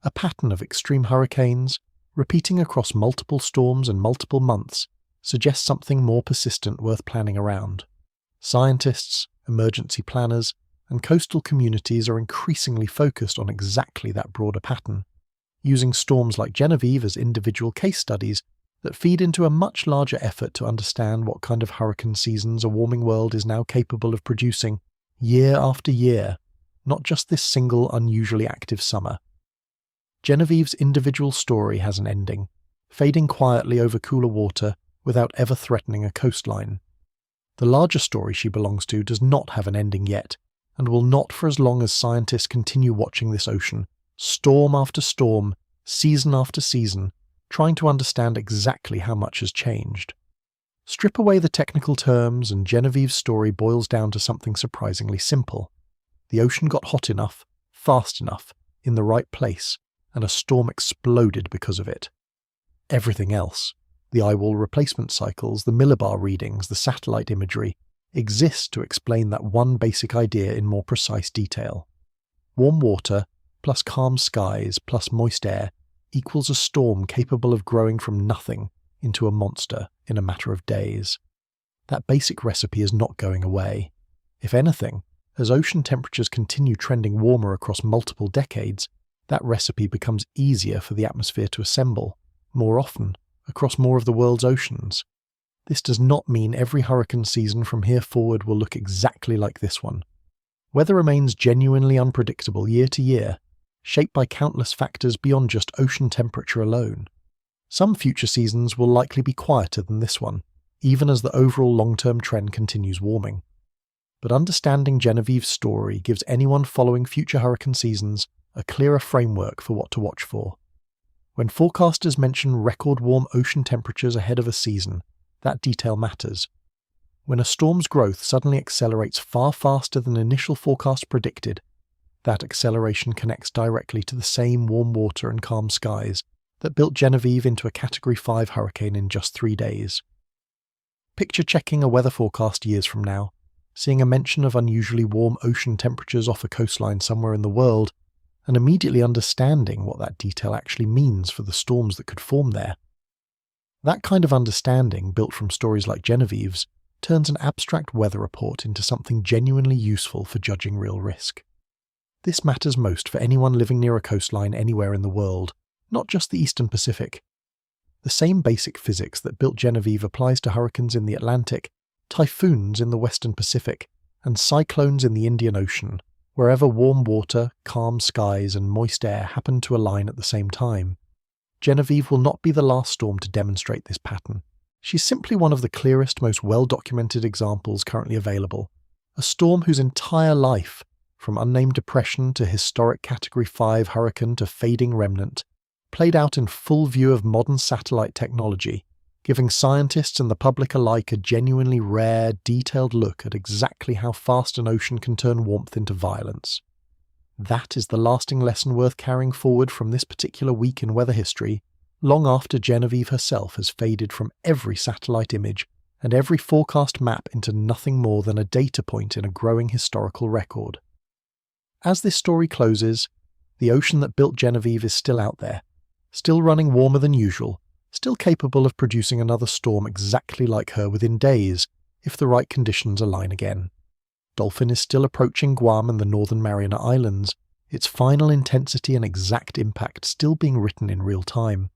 A pattern of extreme hurricanes, repeating across multiple storms and multiple months, suggests something more persistent worth planning around. Scientists, emergency planners, and coastal communities are increasingly focused on exactly that broader pattern, using storms like Genevieve as individual case studies that feed into a much larger effort to understand what kind of hurricane seasons a warming world is now capable of producing year after year, not just this single unusually active summer. Genevieve's individual story has an ending, fading quietly over cooler water without ever threatening a coastline. The larger story she belongs to does not have an ending yet, and will not for as long as scientists continue watching this ocean, storm after storm, season after season, trying to understand exactly how much has changed. Strip away the technical terms and Genevieve's story boils down to something surprisingly simple. The ocean got hot enough, fast enough, in the right place, and a storm exploded because of it. Everything else, the eyewall replacement cycles, the millibar readings, the satellite imagery, exists to explain that one basic idea in more precise detail. Warm water plus calm skies plus moist air equals a storm capable of growing from nothing into a monster in a matter of days. That basic recipe is not going away. If anything, as ocean temperatures continue trending warmer across multiple decades, that recipe becomes easier for the atmosphere to assemble, more often, across more of the world's oceans. This does not mean every hurricane season from here forward will look exactly like this one. Weather remains genuinely unpredictable year to year, shaped by countless factors beyond just ocean temperature alone. Some future seasons will likely be quieter than this one, even as the overall long-term trend continues warming. But understanding Genevieve's story gives anyone following future hurricane seasons a clearer framework for what to watch for. When forecasters mention record warm ocean temperatures ahead of a season, that detail matters. When a storm's growth suddenly accelerates far faster than initial forecasts predicted, that acceleration connects directly to the same warm water and calm skies that built Genevieve into a Category 5 hurricane in just 3 days. Picture checking a weather forecast years from now, seeing a mention of unusually warm ocean temperatures off a coastline somewhere in the world, and immediately understanding what that detail actually means for the storms that could form there. That kind of understanding, built from stories like Genevieve's, turns an abstract weather report into something genuinely useful for judging real risk. This matters most for anyone living near a coastline anywhere in the world, not just the Eastern Pacific. The same basic physics that built Genevieve applies to hurricanes in the Atlantic, typhoons in the Western Pacific, and cyclones in the Indian Ocean, wherever warm water, calm skies, and moist air happen to align at the same time. Genevieve will not be the last storm to demonstrate this pattern. She's simply one of the clearest, most well-documented examples currently available. A storm whose entire life, from unnamed depression to historic Category 5 hurricane to fading remnant, played out in full view of modern satellite technology, giving scientists and the public alike a genuinely rare, detailed look at exactly how fast an ocean can turn warmth into violence. That is the lasting lesson worth carrying forward from this particular week in weather history, long after Genevieve herself has faded from every satellite image and every forecast map into nothing more than a data point in a growing historical record. As this story closes, the ocean that built Genevieve is still out there, still running warmer than usual, still capable of producing another storm exactly like her within days, if the right conditions align again. Dolphin is still approaching Guam and the Northern Mariana Islands, its final intensity and exact impact still being written in real time.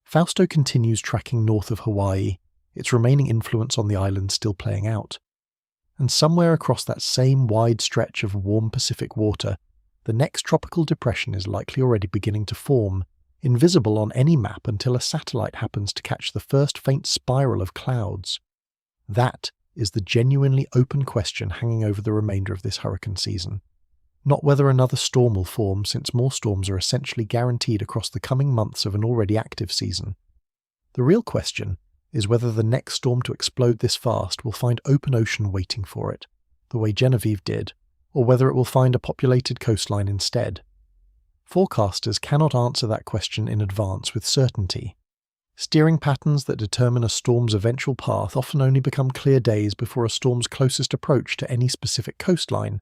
Fausto continues tracking north of Hawaii, its remaining influence on the island still playing out. And somewhere across that same wide stretch of warm Pacific water, the next tropical depression is likely already beginning to form, invisible on any map until a satellite happens to catch the first faint spiral of clouds. That is the genuinely open question hanging over the remainder of this hurricane season. Not whether another storm will form, since more storms are essentially guaranteed across the coming months of an already active season. The real question is whether the next storm to explode this fast will find open ocean waiting for it, the way Genevieve did, or whether it will find a populated coastline instead. Forecasters cannot answer that question in advance with certainty. Steering patterns that determine a storm's eventual path often only become clear days before a storm's closest approach to any specific coastline,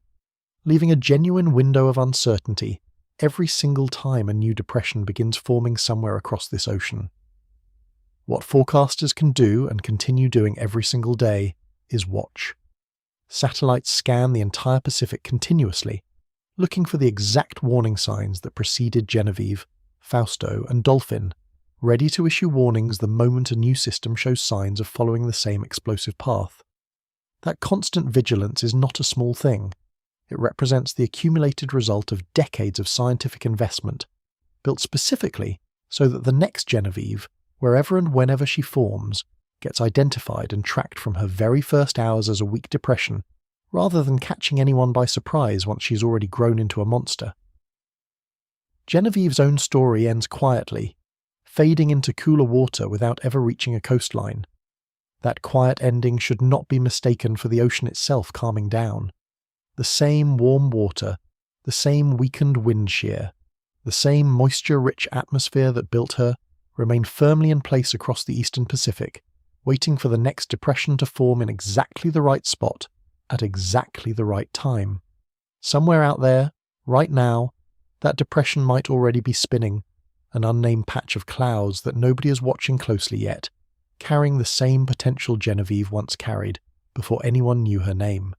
leaving a genuine window of uncertainty every single time a new depression begins forming somewhere across this ocean. What forecasters can do and continue doing every single day is watch. Satellites scan the entire Pacific continuously, looking for the exact warning signs that preceded Genevieve, Fausto, and Dolphin, ready to issue warnings the moment a new system shows signs of following the same explosive path. That constant vigilance is not a small thing. It represents the accumulated result of decades of scientific investment, built specifically so that the next Genevieve, wherever and whenever she forms, gets identified and tracked from her very first hours as a weak depression, rather than catching anyone by surprise once she's already grown into a monster. Genevieve's own story ends quietly, fading into cooler water without ever reaching a coastline. That quiet ending should not be mistaken for the ocean itself calming down. The same warm water, the same weakened wind shear, the same moisture-rich atmosphere that built her remain firmly in place across the eastern Pacific, waiting for the next depression to form in exactly the right spot, at exactly the right time. Somewhere out there, right now, that depression might already be spinning, an unnamed patch of clouds that nobody is watching closely yet, carrying the same potential Genevieve once carried, before anyone knew her name.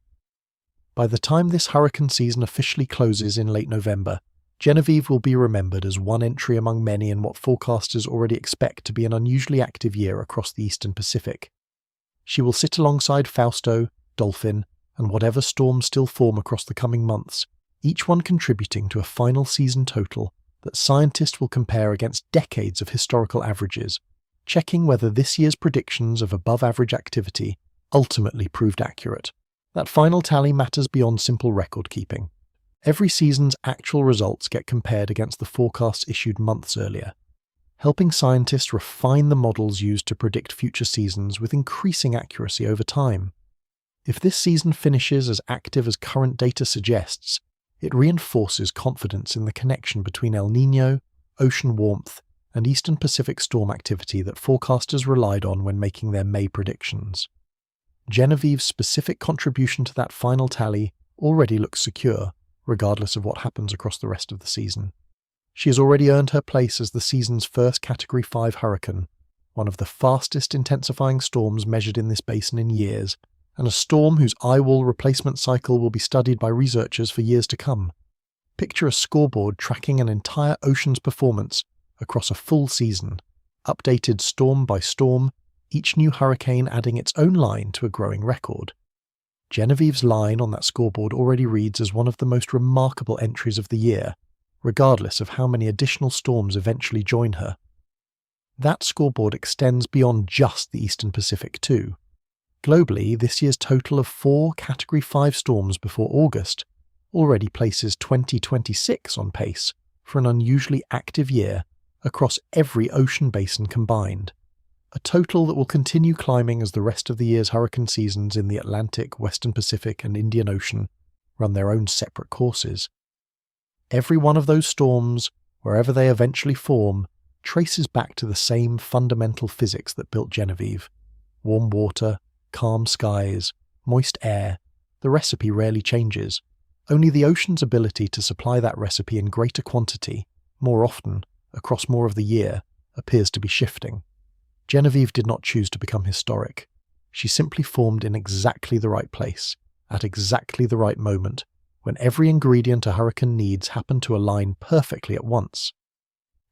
By the time this hurricane season officially closes in late November, Genevieve will be remembered as one entry among many in what forecasters already expect to be an unusually active year across the eastern Pacific. She will sit alongside Fausto, Dolphin, and whatever storms still form across the coming months, each one contributing to a final season total that scientists will compare against decades of historical averages, checking whether this year's predictions of above-average activity ultimately proved accurate. That final tally matters beyond simple record-keeping. Every season's actual results get compared against the forecasts issued months earlier, helping scientists refine the models used to predict future seasons with increasing accuracy over time. If this season finishes as active as current data suggests, it reinforces confidence in the connection between El Niño, ocean warmth, and eastern Pacific storm activity that forecasters relied on when making their May predictions. Genevieve's specific contribution to that final tally already looks secure, regardless of what happens across the rest of the season. She has already earned her place as the season's first Category 5 hurricane, one of the fastest intensifying storms measured in this basin in years, and a storm whose eye-wall replacement cycle will be studied by researchers for years to come. Picture a scoreboard tracking an entire ocean's performance across a full season, updated storm by storm, each new hurricane adding its own line to a growing record. Genevieve's line on that scoreboard already reads as one of the most remarkable entries of the year, regardless of how many additional storms eventually join her. That scoreboard extends beyond just the eastern Pacific too. Globally, this year's total of 4 Category 5 storms before August already places 2026 on pace for an unusually active year across every ocean basin combined, a total that will continue climbing as the rest of the year's hurricane seasons in the Atlantic, Western Pacific, and Indian Ocean run their own separate courses. Every one of those storms, wherever they eventually form, traces back to the same fundamental physics that built Genevieve: warm water, calm skies, moist air, the recipe rarely changes. Only the ocean's ability to supply that recipe in greater quantity, more often, across more of the year, appears to be shifting. Genevieve did not choose to become historic. She simply formed in exactly the right place, at exactly the right moment, when every ingredient a hurricane needs happened to align perfectly at once.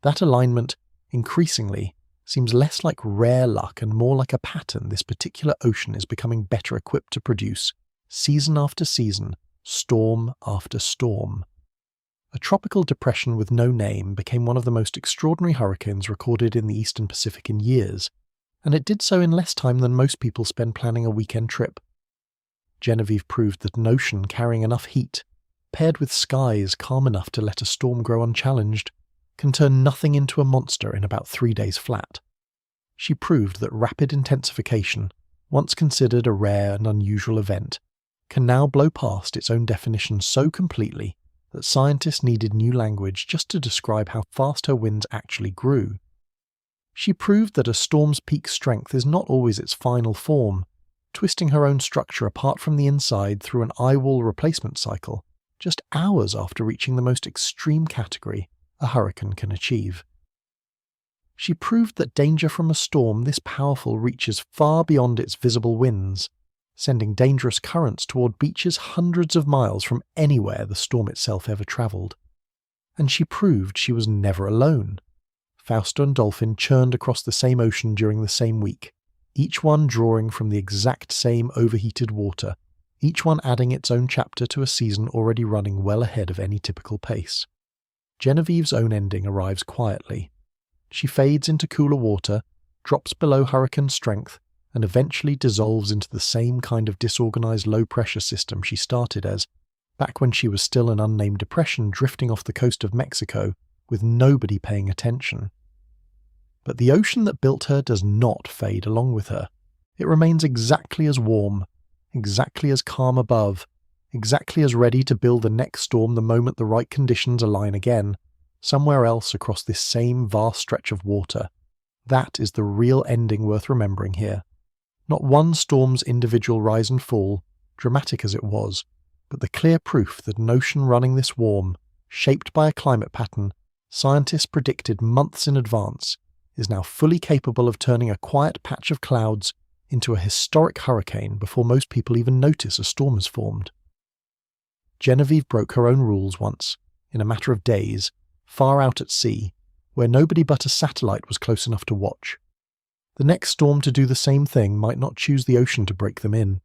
That alignment, increasingly, seems less like rare luck and more like a pattern this particular ocean is becoming better equipped to produce, season after season, storm after storm. A tropical depression with no name became one of the most extraordinary hurricanes recorded in the Eastern Pacific in years, and it did so in less time than most people spend planning a weekend trip. Genevieve proved that an ocean carrying enough heat, paired with skies calm enough to let a storm grow unchallenged, can turn nothing into a monster in about 3 days flat. She proved that rapid intensification, once considered a rare and unusual event, can now blow past its own definition so completely that scientists needed new language just to describe how fast her winds actually grew. She proved that a storm's peak strength is not always its final form, twisting her own structure apart from the inside through an eye-wall replacement cycle, just hours after reaching the most extreme category a hurricane can achieve. She proved that danger from a storm this powerful reaches far beyond its visible winds, sending dangerous currents toward beaches hundreds of miles from anywhere the storm itself ever travelled. And she proved she was never alone. Fausto and Dolphin churned across the same ocean during the same week, each one drawing from the exact same overheated water, each one adding its own chapter to a season already running well ahead of any typical pace. Genevieve's own ending arrives quietly. She fades into cooler water, drops below hurricane strength, and eventually dissolves into the same kind of disorganized low-pressure system she started as, back when she was still an unnamed depression drifting off the coast of Mexico, with nobody paying attention. But the ocean that built her does not fade along with her. It remains exactly as warm, exactly as calm above, exactly as ready to build the next storm the moment the right conditions align again, somewhere else across this same vast stretch of water. That is the real ending worth remembering here. Not one storm's individual rise and fall, dramatic as it was, but the clear proof that an ocean running this warm, shaped by a climate pattern scientists predicted months in advance, is now fully capable of turning a quiet patch of clouds into a historic hurricane before most people even notice a storm has formed. Genevieve broke her own rules once, in a matter of days, far out at sea, where nobody but a satellite was close enough to watch. The next storm to do the same thing might not choose the ocean to break them in.